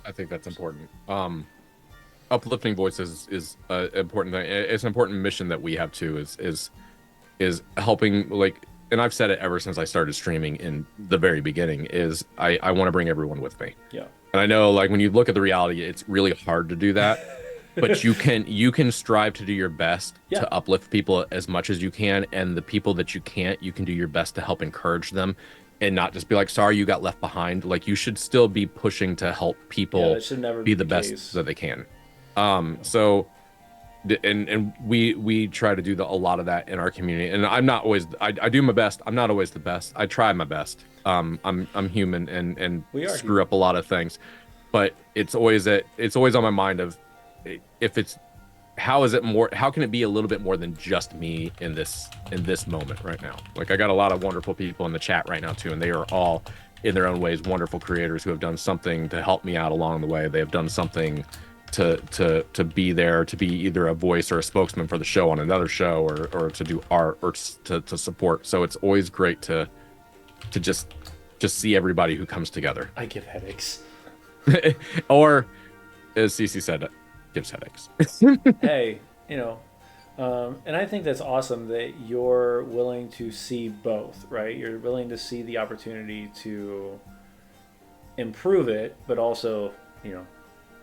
I think that's important. uplifting voices is important thing. It's an important mission that we have too. Is helping, like, and I've said it ever since I started streaming in the very beginning. Is I want to bring everyone with me. Yeah. And I know, like, when you look at the reality, it's really hard to do that. But you can strive to do your best Yeah. to uplift people as much as you can, and the people that you can't, you can do your best to help encourage them, and not just be like, sorry you got left behind. Like, you should still be pushing to help people that should never be be the best case. that they can. So and we try to do a lot of that in our community, and I'm not always, I do my best. I'm not always the best. I try my best. I'm human and We are screw human. up a lot of things, but it's always on my mind of, if it's, how can it be a little bit more than just me in this moment right now? Like, I got a lot of wonderful people in the chat right now too, and they are all in their own ways wonderful creators who have done something to help me out along the way. They have done something to be there, to be either a voice or a spokesman for the show on another show, or to do art, or to support. So it's always great to just see everybody who comes together. I give headaches. Or, as Cece said, gives headaches. Hey, and I think that's awesome that you're willing to see both, right? You're willing to see the opportunity to improve it, but also,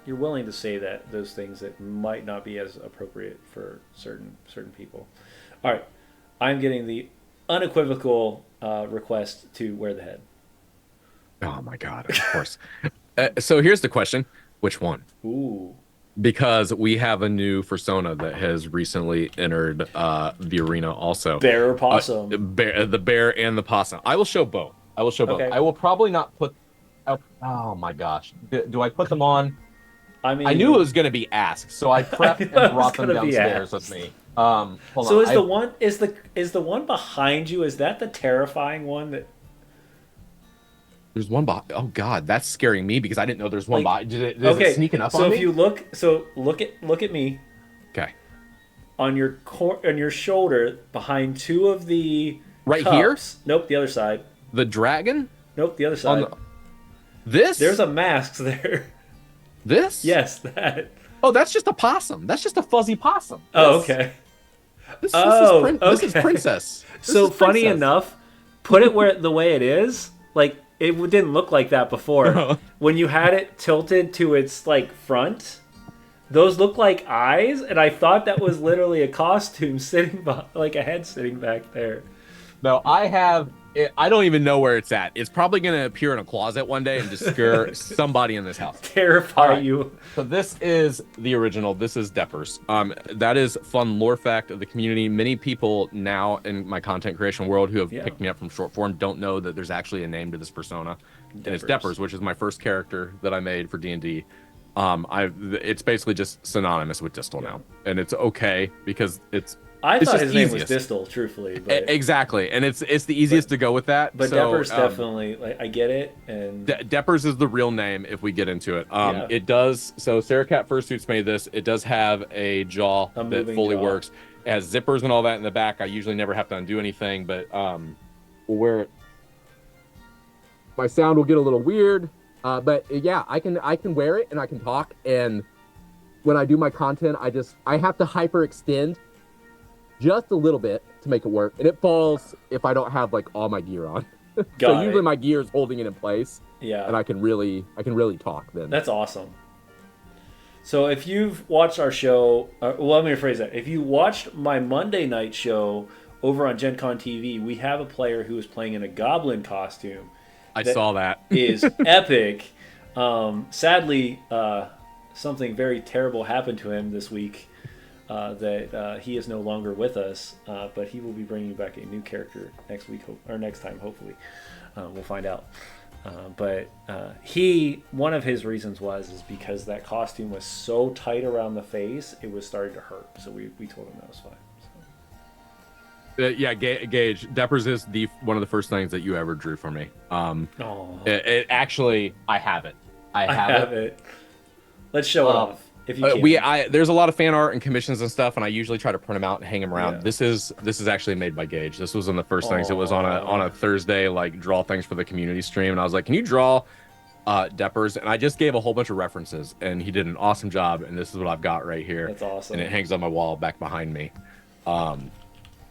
you're willing to say that those things that might not be as appropriate for certain people. All right, I'm getting the unequivocal request to wear the head. Oh my God, of course. So here's the question: which one? Ooh. Because we have a new persona that has recently entered the arena also. Bear or possum? The bear and the possum. I will show both. Okay. I will probably not put. Oh my gosh. Do I put them on? I mean, I knew it was going to be asked, so I prepped and brought them gonna be downstairs asked. with me. Hold So on. is the one behind you? Is that the terrifying one that? There's one behind. Oh God, that's scaring me because I didn't know there's one behind. Is it sneaking up so on if me? you look at me Okay. on your shoulder behind two of the Right cups. Nope, the other side. The dragon? Nope, the other side. This? There's a mask there. This? Yes, that. Oh, that's just a possum. That's just a fuzzy possum. Oh, okay. This is Okay. Princess. This So is funny Princess. enough, put it where the way it is. Like, it didn't look like that before. No. When you had it tilted to its like front, those look like eyes, and I thought that was literally a costume like a head sitting back there. No, I don't even know where it's at. It's probably going to appear in a closet one day and just scare somebody in this house. Terrify All right. you. So this is the original. This is Deppers. That is fun lore fact of the community. Many people now in my content creation world who have picked me up from short form don't know that there's actually a name to this persona, and it's Deppers, which is my first character that I made for D&D. It's basically just synonymous with Distal now, and it's okay because I it's thought just his name was easiest. Distal, truthfully. But, exactly, and it's the easiest to go with that. but so, Deppers definitely, like, I get it. And Deppers is the real name if we get into it. Yeah. It does. So Sarah Cat Fursuits made this. It does have a jaw that moving fully jaw. works. It has zippers and all that in the back. I usually never have to undo anything, but we'll wear it. My sound will get a little weird, but yeah, I can wear it and I can talk. And when I do my content, I have to hyperextend just a little bit to make it work, and it falls if I don't have like all my gear on. So usually my gear is holding it in place, yeah, and I can really talk then. that's awesome. So if you've watched our show, well, let me rephrase that. If you watched my Monday night show over on Gen Con TV, we have a player who is playing in a goblin costume. I saw that. Is epic. Sadly, something very terrible happened to him this week. That he is no longer with us, but he will be bringing back a new character next week or next time, hopefully. We'll find out. But one of his reasons is because that costume was so tight around the face, it was starting to hurt. So we told him that was fine. So. Yeah, Gage, Deppers is one of the first things that you ever drew for me. It actually, I have it. I have it. Let's show it off. If you can. There's a lot of fan art and commissions and stuff, and I usually try to print them out and hang them around. Yeah. This is actually made by Gage. This was one of the first things. It was on a Thursday, like, draw things for the community stream, and I was like, can you draw Deppers, and I just gave a whole bunch of references, and he did an awesome job. And this is what I've got right here, That's awesome. and it hangs on my wall back behind me.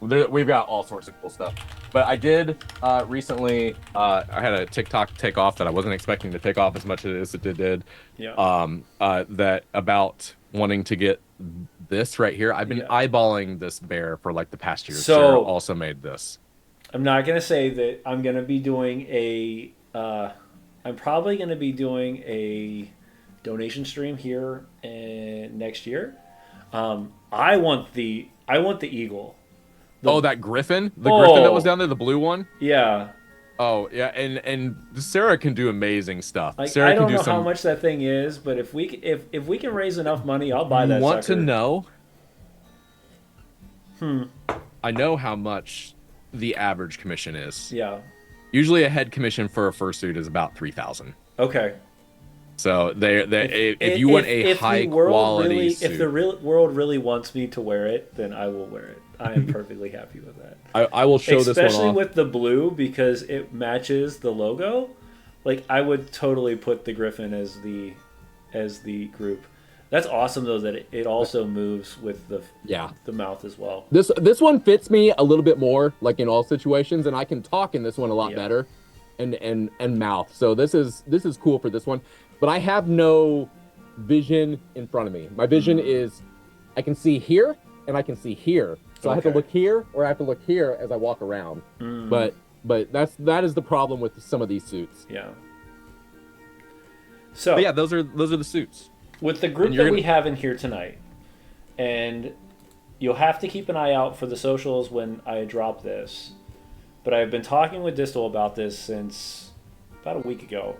We've got all sorts of cool stuff. But I did recently. I had a TikTok take off that I wasn't expecting to take off as much as it did. Yeah. That about wanting to get this right here. I've been eyeballing this bear for like the past year. So Sarah also made this. I'm not gonna say that I'm gonna be doing a. I'm probably gonna be doing a donation stream here next year. I want the eagle. That griffin, griffin that was down there, the blue one. Yeah. Oh yeah, and Sarah can do amazing stuff. Like, Sarah I don't can do know some... how much that thing is, but if we can raise enough money, I'll buy that. You want sucker. to know? I know how much the average commission is. Yeah. Usually, a head commission for a fursuit is about 3,000. Okay. So if you want a high quality suit, if the real world really wants me to wear it, then I will wear it. I am perfectly happy with that. I will show this one off. Especially with the blue, because it matches the logo. Like, I would totally put the Griffin as the group. That's awesome though that it also moves with the mouth as well. This one fits me a little bit more, like in all situations, and I can talk in this one a lot better, and mouth. So this is cool for this one. But I have no vision in front of me. My vision is I can see here and I can see here. So I have to look here or I have to look here as I walk around. But that is the problem with some of these suits. Yeah. So but yeah, those are the suits. With the group that we have in here tonight, and you'll have to keep an eye out for the socials when I drop this. But I've been talking with Distal about this since about a week ago.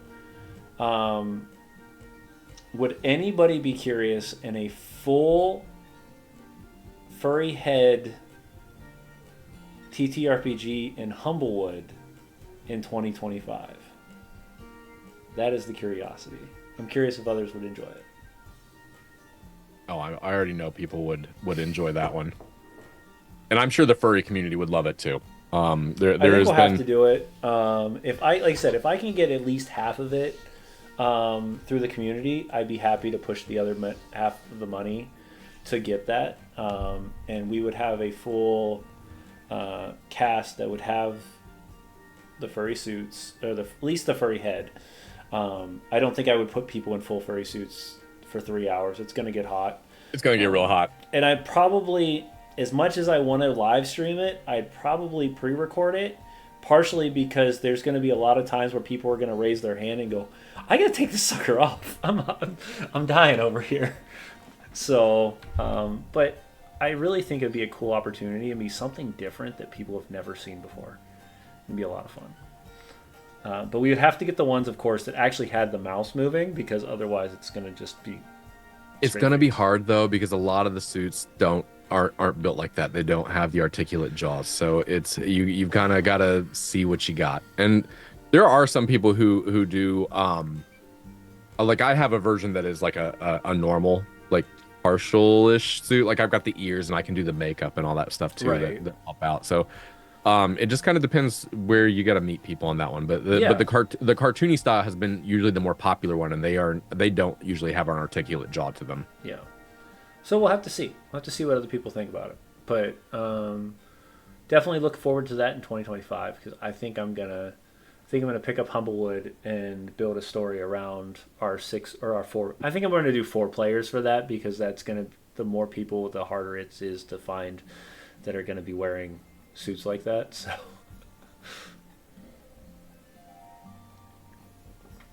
Would anybody be curious in a full furry head TTRPG in Humblewood in 2025? That is the curiosity. I'm curious if others would enjoy it. Oh, I already know people would enjoy that one, and I'm sure the furry community would love it too. I think we'll have to do it. If I can get at least half of it through the community, I'd be happy to push the other half of the money to get that, and we would have a full cast that would have the furry suits, or at least the furry head. I don't think I would put people in full furry suits for 3 hours. It's going to get hot. It's going to get real hot. And I probably, as much as I want to live stream it, I'd probably pre-record it, partially because there's going to be a lot of times where people are going to raise their hand and go, I got to take this sucker off. I'm dying over here. So, but I really think it'd be a cool opportunity and be something different that people have never seen before. It'd be a lot of fun. But we would have to get the ones, of course, that actually had the mouse moving, because otherwise it's going to just be... It's going to be hard, though, because a lot of the suits aren't built like that. They don't have the articulate jaws. So it's you've kind of got to see what you got. And there are some people who do... like, I have a version that is like a normal, like, partial-ish suit. Like, I've got the ears and I can do the makeup and all that stuff, too, that help out. So... it just kind of depends where you got to meet people on that one, but the cartoony style has been usually the more popular one, and they don't usually have an articulate jaw to them. Yeah, so we'll have to see. We'll have to see what other people think about it, but definitely look forward to that in 2025, because I think I'm gonna pick up Humblewood and build a story around our 6 or our 4. I think I'm going to do 4 players for that, because that's the more people, the harder it is to find that are going to be wearing suits like that. So,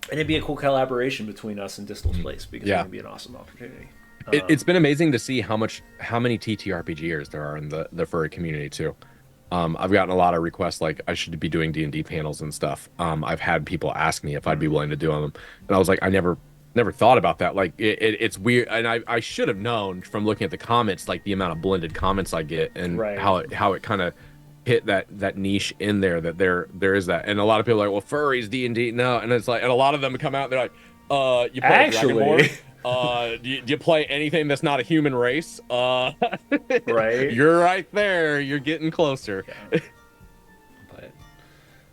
and it'd be a cool collaboration between us and Distal's Place, because it would be an awesome opportunity. It's been amazing to see how many TTRPGers there are in the furry community too. I've gotten a lot of requests, like I should be doing D&D panels and stuff. I've had people ask me if I'd be willing to do them, and I was like, I never thought about that. Like it's weird, and I should have known from looking at the comments, like the amount of blended comments I get, and how it kind of hit that niche in there, that there is that. And a lot of people are like, well, furries, D&D, no. And it's like, and a lot of them come out, they're like, you play Dragonborn? Do you play anything that's not a human race? Right. You're right there. You're getting closer. Yeah.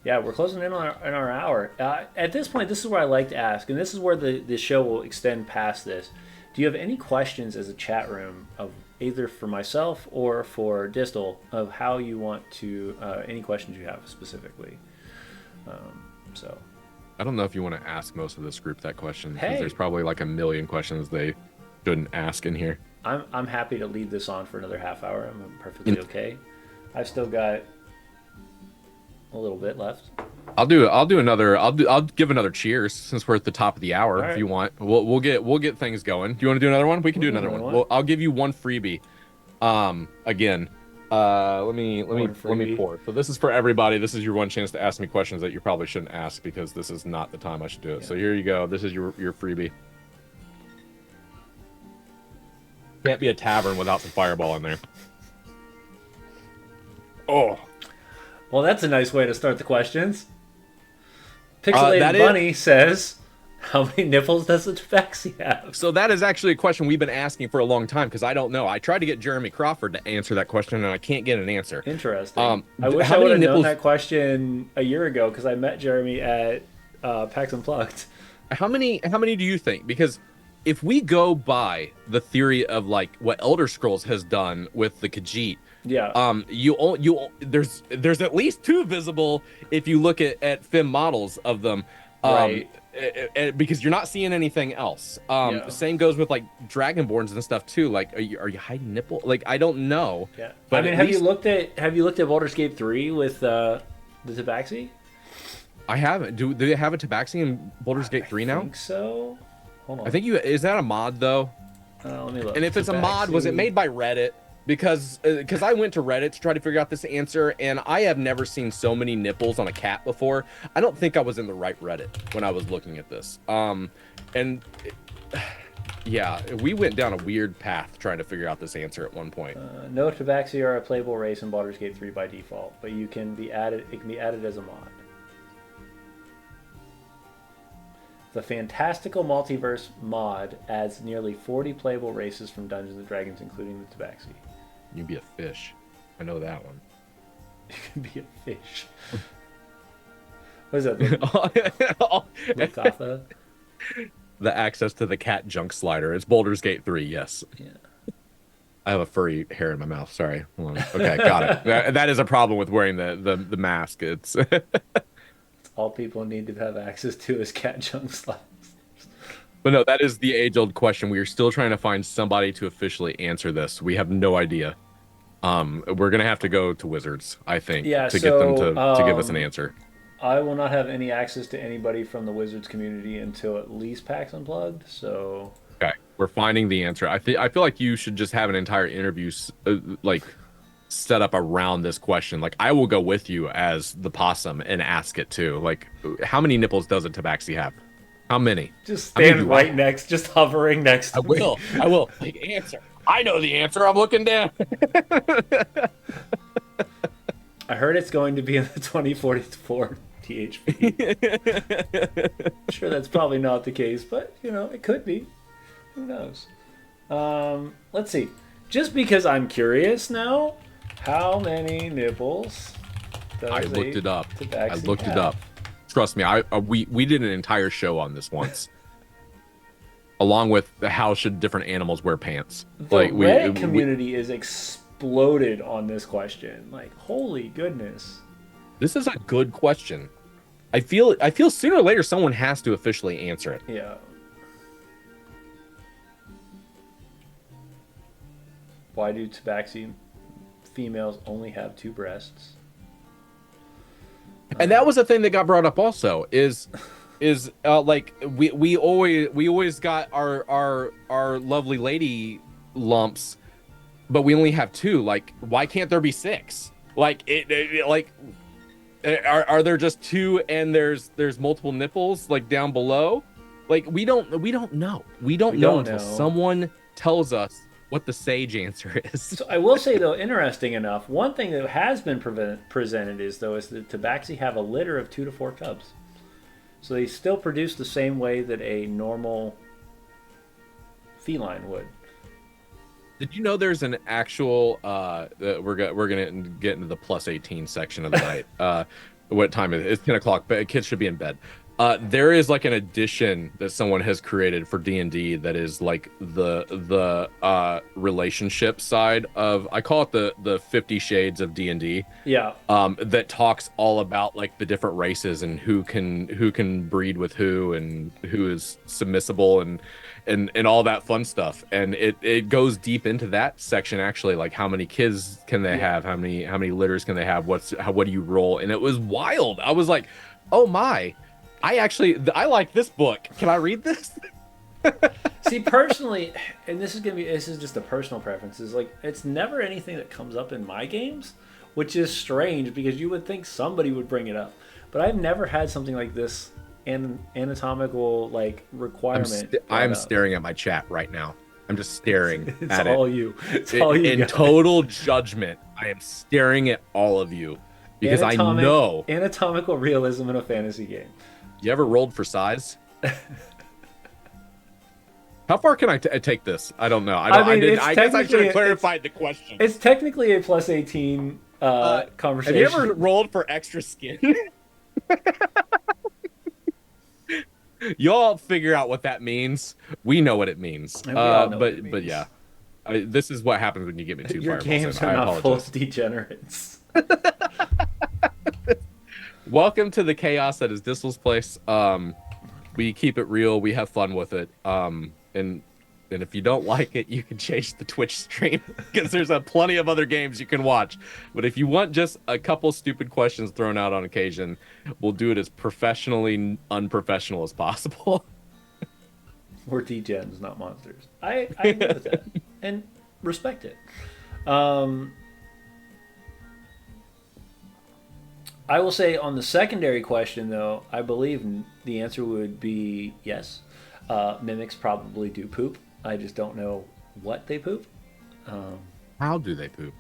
Yeah, we're closing in on our hour. At this point, this is where I like to ask, and this is where the show will extend past this. Do you have any questions as a chat room of either for myself or for Distal of how you want to any questions you have specifically? So, I don't know if you want to ask most of this group that question because hey, there's probably like a million questions they shouldn't ask in here. I'm happy to lead this on for another half hour. I'm perfectly okay. I've still got a little bit left. I'll give another cheers since we're at the top of the hour. All If right, you want, we'll get things going. Do you want to do another one? We can do another one. Well, I'll give you one freebie. Again, let me pour. So this is for everybody. This is your one chance to ask me questions that you probably shouldn't ask because this is not the time I should do it. Yeah. So here you go. This is your freebie. Can't be a tavern without some fireball in there. Oh. Well, that's a nice way to start the questions. Pixelated Bunny says, how many nipples does a tabaxi have? So that is actually a question we've been asking for a long time because I don't know. I tried to get Jeremy Crawford to answer that question and I can't get an answer. Interesting. I wish I would have known that question a year ago because I met Jeremy at PAX Unplugged. How many do you think? Because if we go by the theory of like what Elder Scrolls has done with the Khajiit, yeah. There's at least 2 visible if you look at film models of them. Right. Because you're not seeing anything else. Same goes with like Dragonborns and stuff too. Like, are you hiding nipple? Like, I don't know. Yeah. But I mean, have you looked at Baldur's Gate 3 with the tabaxi? I haven't. Do they have a tabaxi in Baldur's Gate 3 now? I think so. Hold on. I think is that a mod though? Let me look. And if it's a mod, was it made by Reddit? Because I went to Reddit to try to figure out this answer, and I have never seen so many nipples on a cat before. I don't think I was in the right Reddit when I was looking at this. Yeah, we went down a weird path trying to figure out this answer at one point. No tabaxi are a playable race in Baldur's Gate 3 by default, but it can be added as a mod. The Fantastical Multiverse mod adds nearly 40 playable races from Dungeons & Dragons, including the tabaxi. You can be a fish. I know that one. You can be a fish. What is that? Lukatha? The access to the cat junk slider. It's Baldur's Gate 3, yes. Yeah. I have a furry hair in my mouth. Sorry. Hold on. Okay, got it. That is a problem with wearing the mask. It's all people need to have access to is cat junk sliders. But no, that is the age-old question. We are still trying to find somebody to officially answer this. We have no idea. We're gonna have to go to Wizards, I think, get them to give us an answer. I will not have any access to anybody from the Wizards community until at least PAX Unplugged. So okay, we're finding the answer. I feel like you should just have an entire interview set up around this question. Like, I will go with you as the possum and ask it too. Like, how many nipples does a tabaxi have? How many? Just stand next, just hovering next to me. I will. Like, answer. I know the answer. I'm looking down. I heard it's going to be in the 2044 THP. I'm sure that's probably not the case, but, it could be. Who knows? Let's see. Just because I'm curious now, how many nipples does I looked it up. I looked it up. Trust me, we did an entire show on this once. Along with how should different animals wear pants. The Reddit community is exploded on this question. Like, holy goodness. This is a good question. I feel sooner or later someone has to officially answer it. Yeah. Why do tabaxi females only have 2 breasts? And that was a thing that got brought up also is like we always got our lovely lady lumps, but we only have 2. Like, why can't there be 6? Like are there just 2 and there's multiple nipples like down below? Like, we don't know. We don't know until someone tells us what the sage answer is. So I will say, though, interesting enough, one thing that has been presented is that tabaxi have a litter of 2 to 4 cubs. So they still produce the same way that a normal feline would. Did you know there's an actual we're gonna get into the plus 18 section of the night. What time is it? It's 10 o'clock, but kids should be in bed. There is like an edition that someone has created for D&D that is like the relationship side of, I call it the 50 Shades of D&D, Yeah. that talks all about like the different races and who can breed with who and who is submissible and all that fun stuff. And it goes deep into that section actually, like how many kids can they Yeah. have, how many litters can they have, what do you roll? And it was wild. I was like, oh my, I like this book. Can I read this? See, personally, and this is just a personal preference. Is like it's never anything that comes up in my games, which is strange because you would think somebody would bring it up, but I've never had something like this an anatomical like requirement brought I'm up. staring at my chat right now. I'm just staring It's at it. all you. It's all you. In Guys. total judgment. I am staring at all of you because I know. Anatomical realism in a fantasy game. You ever rolled for size? How far can I take this? I don't know. I mean, I guess I should have clarified the question. It's technically a plus 18 conversation. Have you ever rolled for extra skin? Y'all figure out what that means. We know what it means. And we all know what it But means. yeah, this is what happens when you get me two Your fireballs games in. are I not full apologize. of degenerates. Welcome to the chaos that is Distal's place. We keep it real. We have fun with it. And if you don't like it, you can change the Twitch stream because there's plenty of other games you can watch. But if you want just a couple stupid questions thrown out on occasion, we'll do it as professionally unprofessional as possible. We're degens, not monsters. I agree with that and respect it. I will say on the secondary question, though, I believe the answer would be yes. Mimics probably do poop. I just don't know what they poop. How do they poop?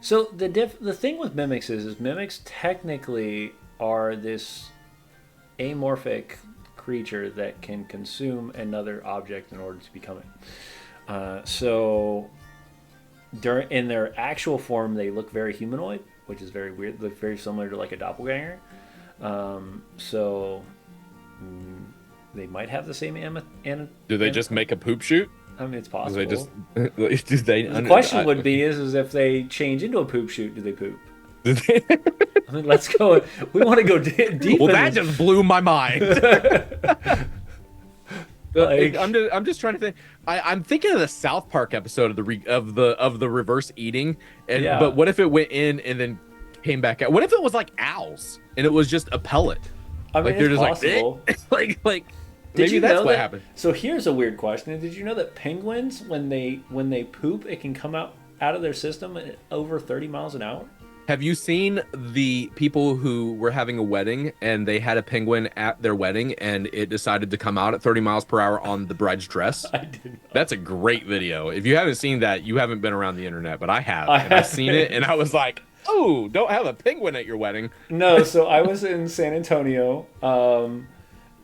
So the thing with mimics is mimics technically are this amorphic creature that can consume another object in order to become it. So in their actual form, they look very humanoid, which is very weird. They look very similar to like a doppelganger. So they might have the same Do they just make a poop shoot? I mean, it's Do possible. they just do they? The question would be is if they change into a poop shoot, do they poop? Do they- I mean, let's go. We want to go deep. well, in that this. just blew my mind. Like- I'm just trying to think. I'm thinking of the South Park episode of the reverse eating, and Yeah. but what if it went in and then came back out? What if it was like owls and it was just a pellet? I mean, Like they're it's just possible. like Did maybe you that's know what that, happened. So here's a weird question: did you know that penguins, when they poop, it can come out of their system at over 30 miles an hour? Have you seen the people who were having a wedding and they had a penguin at their wedding and it decided to come out at 30 miles per hour on the bride's dress? I didn't. That's a great video. If you haven't seen that, you haven't been around the internet, but I have. I And I've have. seen it and I was like, oh, don't have a penguin at your wedding. No, so I was in San Antonio,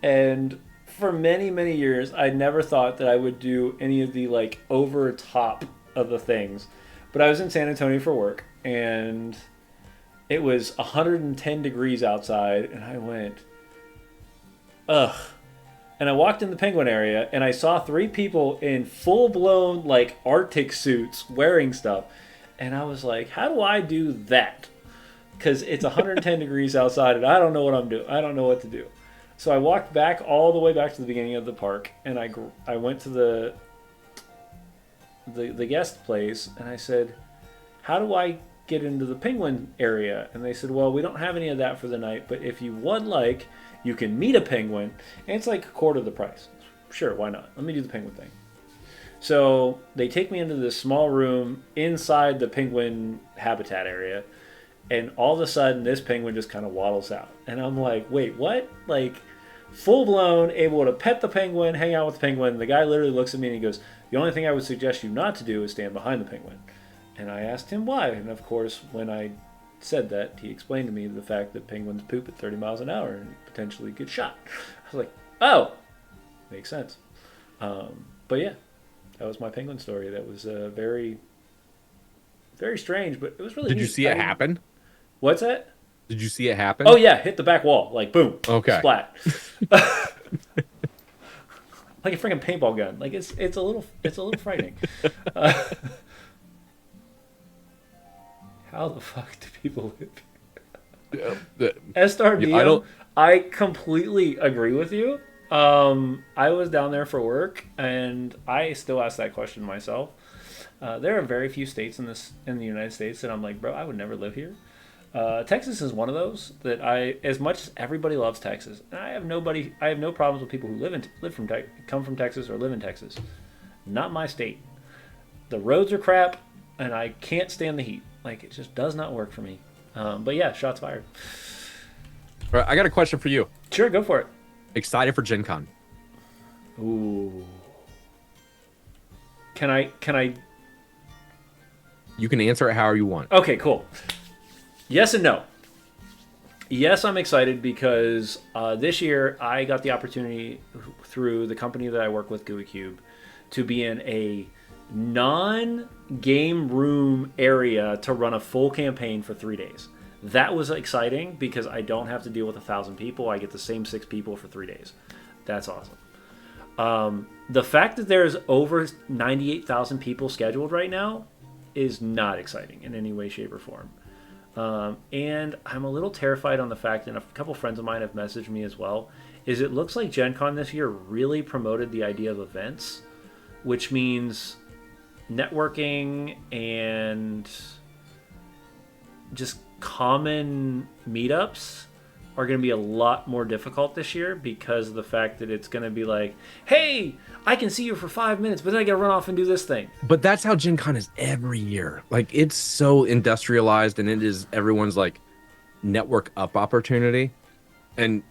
and for many, many years, I never thought that I would do any of the like over top of the things. But I was in San Antonio for work, and it was 110 degrees outside, and I went, ugh. And I walked in the penguin area, and I saw 3 people in full-blown like Arctic suits wearing stuff, and I was like, how do I do that? Because it's 110 degrees outside, and I don't know what I'm doing. I don't know what to do. So I walked back all the way back to the beginning of the park, and I went to the guest place, and I said, how do I get into the penguin area? And they said, well, we don't have any of that for the night, but if you would like, you can meet a penguin, and it's like a quarter of the price. Sure, why not? Let me do the penguin thing. So they take me into this small room inside the penguin habitat area, and all of a sudden this penguin just kind of waddles out. And I'm like, wait, what? Like, full blown, able to pet the penguin, hang out with the penguin. The guy literally looks at me and he goes, the only thing I would suggest you not to do is stand behind the penguin. And I asked him why. And of course, when I said that, he explained to me the fact that penguins poop at 30 miles an hour and potentially get shot. I was like, oh, makes sense. But yeah, that was my penguin story. That was very, very strange, but it was really Did you neat. see it happen? What's that? Did you see it Oh happen? yeah, hit the back wall, like boom, Okay. splat, like a freaking paintball gun. Like it's a little frightening. Uh, how the fuck do people live? Estar I Diem, don't. I completely agree with you. I was down there for work, and I still ask that question myself. There are very few states in the United States that I'm like, bro, I would never live here. Texas is one of those that as much as everybody loves Texas, and I have no problems with people who come from Texas or live in Texas. Not my state. The roads are crap, and I can't stand the heat. Like it just does not work for me. But yeah, shots fired. All right, I got a question for you. Sure, go for it. Excited for Gen Con? Ooh. Can I? You can answer it however you want. Okay, cool. Yes and no. Yes, I'm excited because this year I got the opportunity through the company that I work with, GUI Cube, to be in a non-game room area to run a full campaign for 3 days. That was exciting because I don't have to deal with 1,000 people. I get the same 6 people for 3 days. That's awesome. The fact that there's over 98,000 people scheduled right now is not exciting in any way, shape, or form. And I'm a little terrified on the fact, and a couple friends of mine have messaged me as well, is it looks like Gen Con this year really promoted the idea of events, which means networking and just common meetups are going to be a lot more difficult this year because of the fact that it's going to be like, hey, I can see you for 5 minutes, but then I got to run off and do this thing. But that's how Gen Con is every year. Like it's so industrialized, and it is everyone's like network up opportunity. And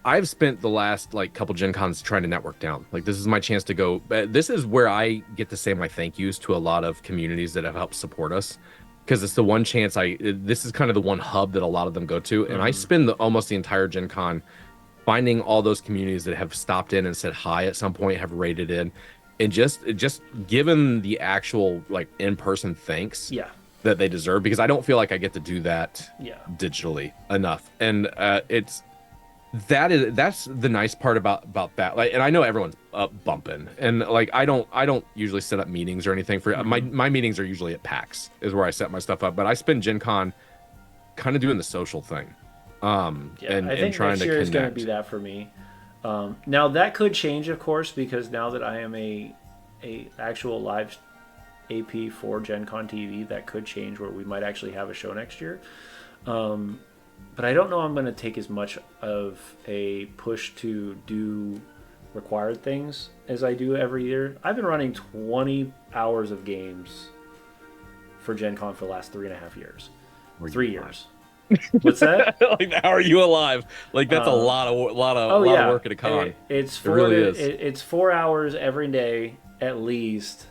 I've spent the last like couple Gen Cons trying to network down. Like this is my chance to go. This is where I get to say my thank yous to a lot of communities that have helped support us, because it's the one chance this is kind of the one hub that a lot of them go to. And I spend almost the entire Gen Con finding all those communities that have stopped in and said hi at some point, have rated in, and just given the actual like in-person thanks Yeah. that they deserve, because I don't feel like I get to do that Yeah. digitally enough. And that's the nice part about that. Like, and I know everyone's up bumping, and like I don't usually set up meetings or anything for my meetings are usually at PAX is where I set my stuff up, but I spend Gen Con kind of doing the social thing. Yeah, and I think trying next to year is going to connect. be that for me. Now that could change, of course, because now that I am a actual live AP for Gen Con TV, that could change where we might actually have a show next year. But I don't know I'm going to take as much of a push to do required things as I do every year. I've been running 20 hours of games for Gen Con for the last 3.5 years. Were you 3 years. What's that? like, how are you alive? Like that's a lot of work at a con. It's It really is. It's 4 hours every day at least,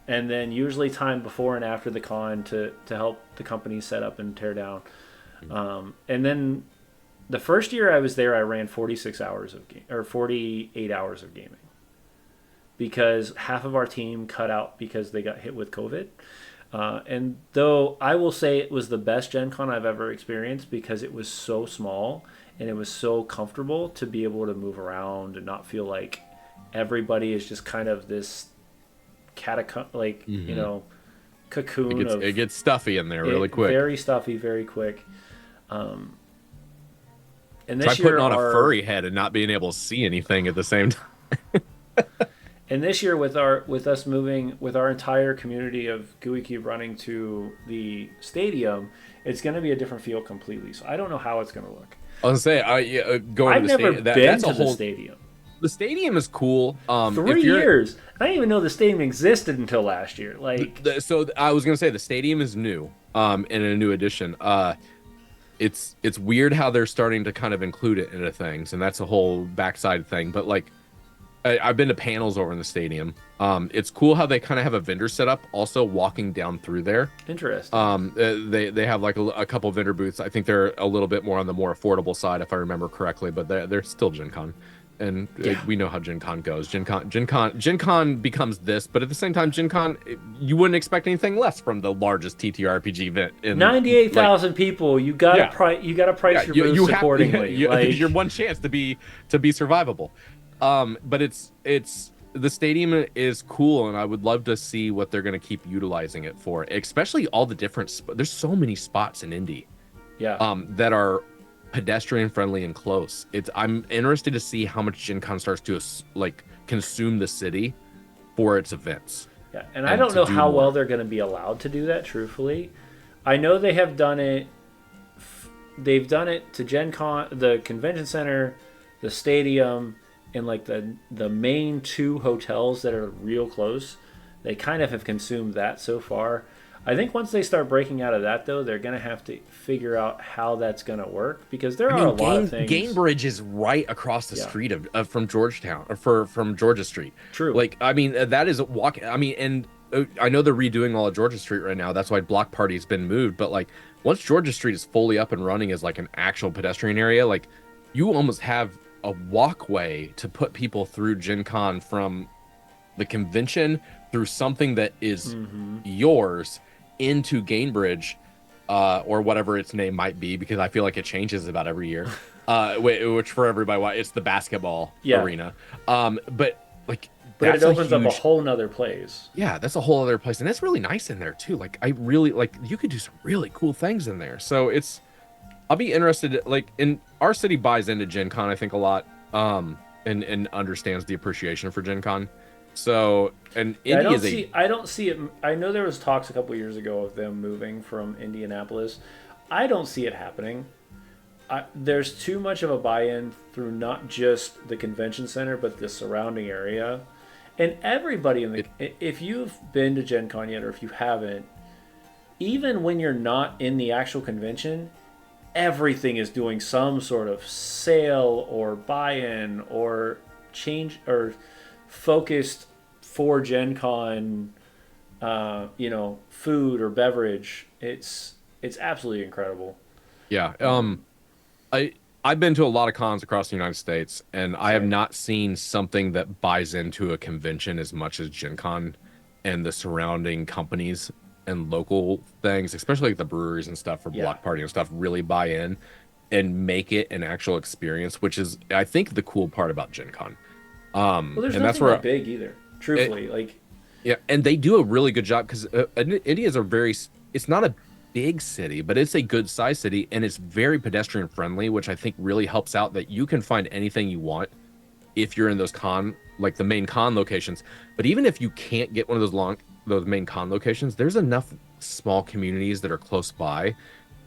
and then usually time before and after the con to help the company set up and tear down. And then the first year I was there, I ran 46 hours of 48 hours of gaming because half of our team cut out because they got hit with COVID. And though I will say it was the best Gen Con I've ever experienced because it was so small and it was so comfortable to be able to move around and not feel like everybody is just kind of this catacomb, like, cocoon It gets stuffy in there really quick. Very stuffy, very quick. And Try this year putting on a furry head and not being able to see anything at the same time. And this year, with us moving with our entire community of GUI Cube running to the stadium, it's going to be a different feel completely. So I don't know how it's going to look. I was gonna say, going I've to the never stadium, been that's to a whole. the stadium. The stadium is cool. 3 years. I didn't even know the stadium existed until last year. Like, So I was gonna say the stadium is new, in a new edition. It's weird how they're starting to kind of include it into things, and that's a whole backside thing. But like, I've been to panels over in the stadium. It's cool how they kind of have a vendor set up also walking down through there. interesting. They have like a couple vendor booths. I think they're a little bit more on the more affordable side if I remember correctly, but they're still Gen Con. And Yeah. we know how Gen Con goes. Gen Con becomes this, but at the same time, Gen Con, you wouldn't expect anything less from the largest TTRPG event in, like, 98,000 people. yeah, You gotta yeah, price your you booths have accordingly. your Like, one chance to be survivable. But it's the stadium is cool, and I would love to see what they're going to keep utilizing it for, especially all the different there's so many spots in Indy yeah, that are pedestrian friendly and close. I'm interested to see how much Gen Con starts to like consume the city for its events yeah. And I and don't to know do how well more. they're gonna be allowed to do that. Truthfully, I know they have done it. They've done it to Gen Con, the convention center, the stadium, and like the main two hotels that are real close. They kind of have consumed that so far. I think once they start breaking out of that, though, they're gonna have to figure out how that's gonna work because there I are a mean, lot of things. Gainbridge is right across the Yeah, street of from Georgetown, or from Georgia Street. true. Like, I mean, that is a walk. I mean, and I know they're redoing all of Georgia Street right now. That's why Block Party's been moved. But like, once Georgia Street is fully up and running as like an actual pedestrian area, like, you almost have a walkway to put people through Gen Con from the convention through something that is yours into Gainbridge, or whatever its name might be, because I feel like it changes about every year. Which for everybody, it's the basketball Yeah, arena. But like, but it that's a opens up a huge, whole nother place. yeah, that's a whole other place, and it's really nice in there too. Like, I really like, you could do some really cool things in there. So I'll be interested. Like, in our city buys into Gen Con, I think, a lot, and understands the appreciation for Gen Con. So, and Yeah, Indy is a I don't see it. I know there was talks a couple years ago of them moving from Indianapolis. I don't see it happening. There's too much of a buy-in through not just the convention center, but the surrounding area, and everybody in the. it, If you've been to Gen Con yet, or if you haven't, even when you're not in the actual convention, everything is doing some sort of sale or buy-in or change or focused for Gen Con, food or beverage. It's absolutely incredible. yeah. I I've been to a lot of cons across the United States, and I have Same. not seen something that buys into a convention as much as Gen Con and the surrounding companies and local things, especially like the breweries and stuff for Yeah. Block Party and stuff, really buy in and make it an actual experience, which is, I think, the cool part about Gen Con. Well, there's And that's nothing where that big either. it, Truthfully, like yeah, and they do a really good job because India is it's not a big city, but it's a good sized city, and it's very pedestrian friendly, which I think really helps out that you can find anything you want if you're in those like the main con locations. But even if you can't get one of those main con locations, there's enough small communities that are close by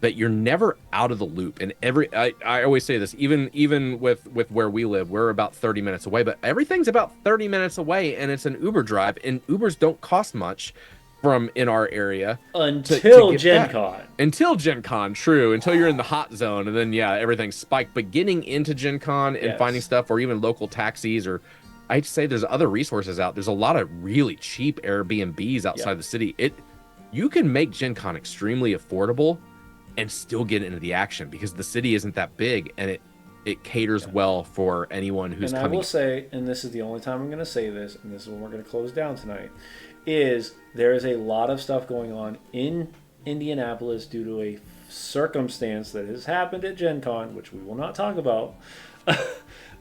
that you're never out of the loop. And I always say this, even with where we live, we're about 30 minutes away, but everything's about 30 minutes away, and it's an Uber drive, and Ubers don't cost much from in our area to until get Gen back. Con. Until Gen Con, true. Until you're in the hot zone, and then yeah, everything's spiked. But getting into Gen Con and finding Yes. stuff, or even local taxis, or I'd say there's other resources out. There's a lot of really cheap Airbnbs Yeah. outside the city. You can make Gen Con extremely affordable and still get into the action because the city isn't that big, and it caters well for anyone who's And I coming. will say, and this is the only time I'm going to say this, and this is when we're going to close down tonight, is there is a lot of stuff going on in Indianapolis due to a circumstance that has happened at Gen Con, which we will not talk about,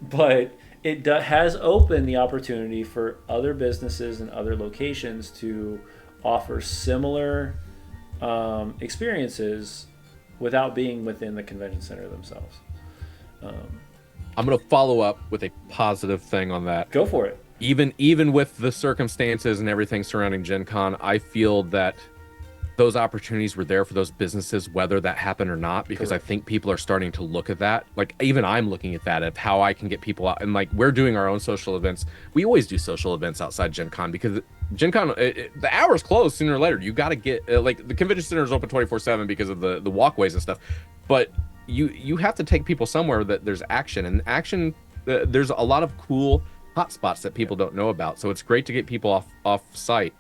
but has opened the opportunity for other businesses and other locations to offer similar experiences without being within the convention center themselves. I'm going to follow up with a positive thing on that. Go for it. Even with the circumstances and everything surrounding Gen Con, I feel that those opportunities were there for those businesses, whether that happened or not, because Correct. I think people are starting to look at that. Like, even I'm looking at that, of how I can get people out. And like, we're doing our own social events. We always do social events outside Gen Con because Gen Con, the hours close sooner or later. You got to get, like, the convention center is open 24/7 because of the walkways and stuff. But you have to take people somewhere that there's action, and action, there's a lot of cool hotspots that people don't know about. So it's great to get people off site.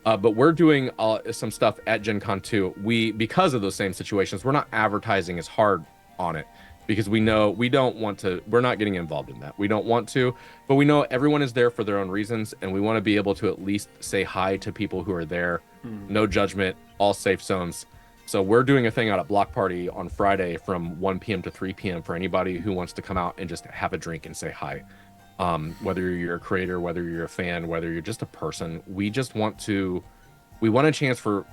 But we're doing some stuff at Gen Con too. Because of those same situations, we're not advertising as hard on it. because we know we don't want to, we're not getting involved in that. We don't want to, but we know everyone is there for their own reasons, and we want to be able to at least say hi to people who are there. Hmm. No judgment, all safe zones. So we're doing a thing out at Block Party on Friday from 1 p.m. to 3 p.m. for anybody who wants to come out and just have a drink and say hi. Whether you're a creator, whether you're a fan, whether you're just a person, we want a chance for,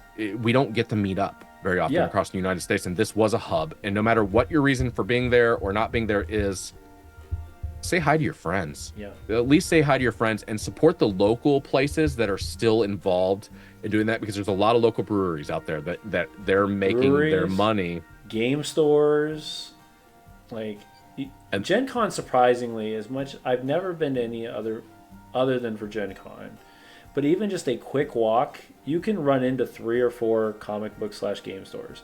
we don't get to meet up very often Yeah. across the United States, and this was a hub. And no matter what your reason for being there or not being there is, say hi to your friends. Yeah. At least say hi to your friends and support the local places that are still involved in doing that, because there's a lot of local breweries out there that they're making their Breweries, money. game stores, like And Gen Con. Surprisingly, as much I've never been to any other than for Gen Con, but even just a quick walk, you can run into 3 or 4 comic book slash game stores,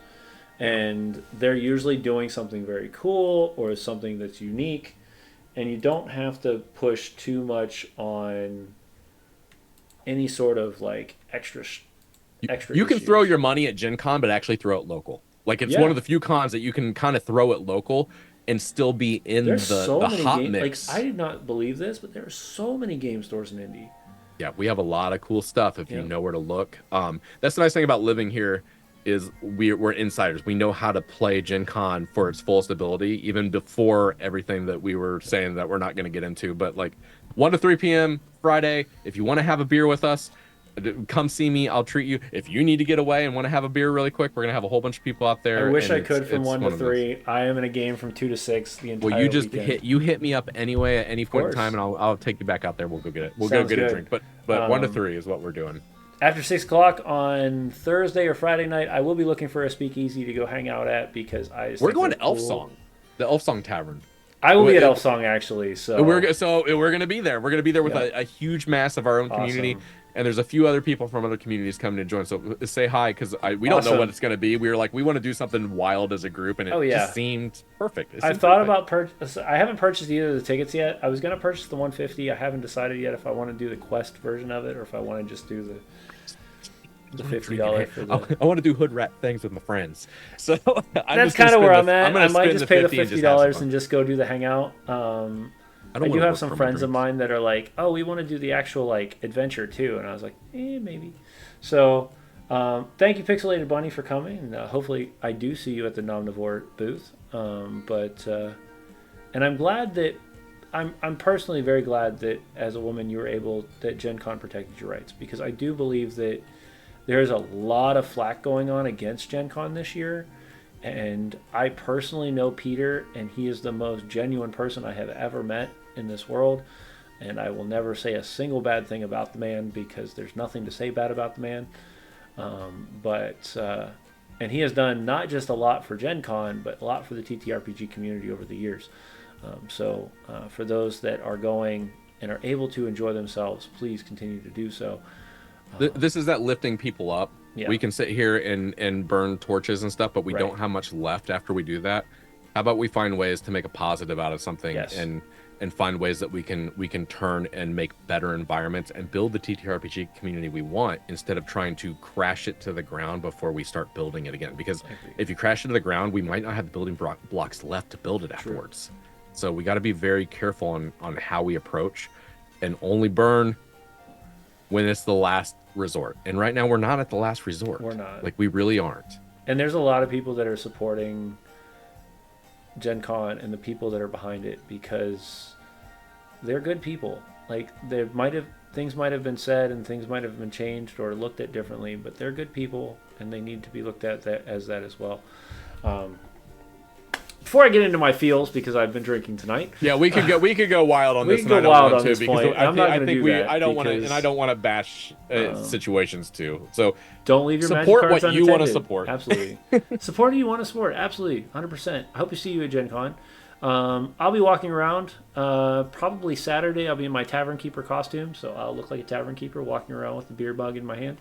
and they're usually doing something very cool or something that's unique, and you don't have to push too much on any sort of like extra you can throw issues. your money at Gen Con, but actually throw it local. Like it's one Yeah. of the few cons that you can kind of throw it local and still be in There's so the many hot game, like mix. I did not believe this, but there are so many game stores in Indy. Yeah, we have a lot of cool stuff if you Yeah. know where to look. That's the nice thing about living here is we're insiders. We know how to play Gen Con for its fullest ability, even before everything that we were saying that we're not going to get into. But like 1 to 3 p.m. Friday, if you want to have a beer with us, come see me. I'll treat you. If you need to get away and want to have a beer really quick, we're gonna have a whole bunch of people out I there. wish And I could from it's one one to of those. three. I am in a game from 2 to 6 the Well, entire you just weekend. hit me up anyway at any Of point in course. time, and I'll take you back out there. We'll go get it. We'll go Sounds get a good. drink. But 1 to Um, 3 is what we're doing. After 6 o'clock on Thursday or Friday night, I will be looking for a speakeasy to go hang out at because I just We're think going they're to Elf cool. Song, the Elf Song Tavern. I will be at It- Elf Song actually. So we're gonna be there. We're gonna be there with Yeah. a huge mass of our own community, Awesome. and there's a few other people from other communities coming to join. So say hi, because we don't know Awesome. what it's gonna be. We were like, we want to do something wild as a group, and it Oh, yeah. just seemed perfect. I've thought about I haven't purchased either of the tickets yet. I was gonna purchase the 150. I haven't decided yet if I want to do the Quest version of it or if I want to just do the $50 for the. I want to do hood rat things with my friends. So That's kind of where I'm at. I might spend just pay the and just have $50 some and fun. just go do the hangout. I do wanna have work some for my friends of drinks. mine that are like, "Oh, we want to do the actual like adventure too," and I was like, maybe." So, thank you, Pixelated Bunny, for coming. And, hopefully, I do see you at the Nomnivore booth. And I'm glad that I'm personally very glad that as a woman you were able that Gen Con protected your rights, because I do believe that there's a lot of flack going on against Gen Con this year. And I personally know Peter, and he is the most genuine person I have ever met in this world. And I will never say a single bad thing about the man because there's nothing to say bad about the man. And he has done not just a lot for Gen Con, but a lot for the TTRPG community over the years. For those that are going and are able to enjoy themselves, please continue to do so. This is that lifting people up. Yeah. We can sit here and burn torches and stuff, but we Right. don't have much left after we do that. How about we find ways to make a positive out of something, Yes. and find ways that we can turn and make better environments and build the TTRPG community we want, instead of trying to crash it to the ground before we start building it again. Because if you crash it to the ground, we might not have the building blocks left to build it afterwards. So we got to be very careful on how we approach, and only burn when it's the last resort. And right now we're not at the last resort. We're not. Like, we really aren't. And there's a lot of people that are supporting Gen Con and the people that are behind it because they're good people. Like, things might have been said and things might have been changed or looked at differently, but they're good people and they need to be looked at as that as well. Before I get into my feels, because I've been drinking tonight. Yeah, we could go wild on We this. can and I go don't wild want on to, this because point. I'm not I gonna think do we that I don't want to, because, and I don't want to bash situations too. So Don't leave your support magic cards what you want to unattended. support. Absolutely. Support who you want to support. Absolutely. 100%. I hope to see you at Gen Con. I'll be walking around. Probably Saturday, I'll be in my Tavern Keeper costume. So I'll look like a Tavern Keeper walking around with the beer mug in my hand.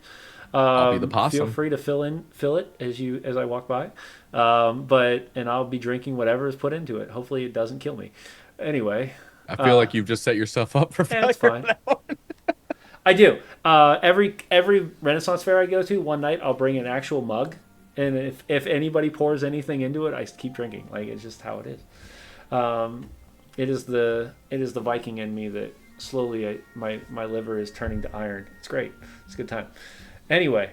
I'll be the possum. Feel free to fill it as I walk by. And I'll be drinking whatever is put into it. Hopefully it doesn't kill me. Anyway. I feel like you've just set yourself up for That's failure. fine. I do. Every Renaissance fair I go to, one night I'll bring an actual mug And if anybody pours anything into it, I keep drinking. Like, it's just how it is. It is the Viking in me that slowly my liver is turning to iron. It's great. It's a good time. Anyway,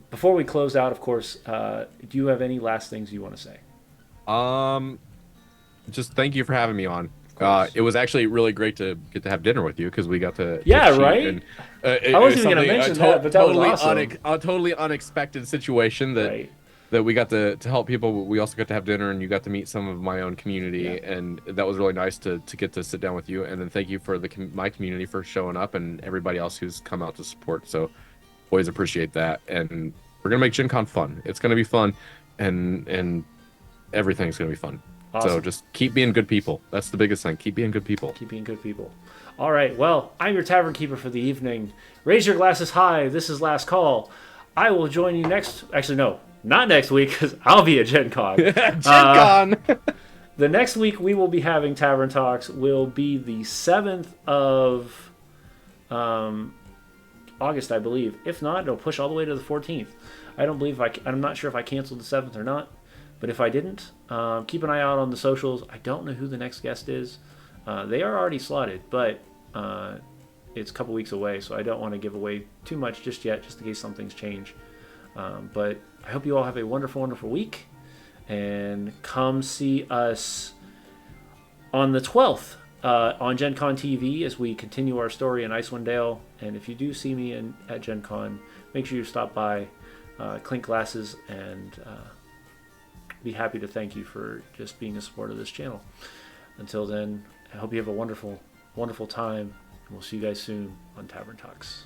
before we close out, of course, do you have any last things you want to say? Um, just thank you for having me on. Course. It was actually really great to get to have dinner with you because we got to Yeah, cheat right? And, I wasn't even going to mention that, but that was awesome. A totally unexpected situation that Right. that we got to help people. But we also got to have dinner, and you got to meet some of my own community, Yeah. and that was really nice to get to sit down with you. And then thank you for my community for showing up, and everybody else who's come out to support. So always appreciate that. And we're gonna make Gen Con fun. It's gonna be fun, and everything's gonna be fun. Awesome. So just keep being good people. That's the biggest thing. Keep being good people. Keep being good people. All right. Well, I'm your tavern keeper for the evening. Raise your glasses high. This is last call. I will join you next. Actually, no, not next week because I'll be at Gen Con. Gen Con. The next week we will be having Tavern Talks will be the 7th of August, I believe. If not, it'll push all the way to the 14th. I'm not sure if I canceled the 7th or not. But if I didn't, keep an eye out on the socials. I don't know who the next guest is. They are already slotted, but it's a couple weeks away, so I don't want to give away too much just yet, just in case some things change. But I hope you all have a wonderful, wonderful week. And come see us on the 12th on Gen Con TV as we continue our story in Icewind Dale. And if you do see me at Gen Con, make sure you stop by, clink glasses, and be happy to thank you for just being a supporter of this channel. Until then, I hope you have a wonderful, wonderful time, and we'll see you guys soon on Tavern Talks.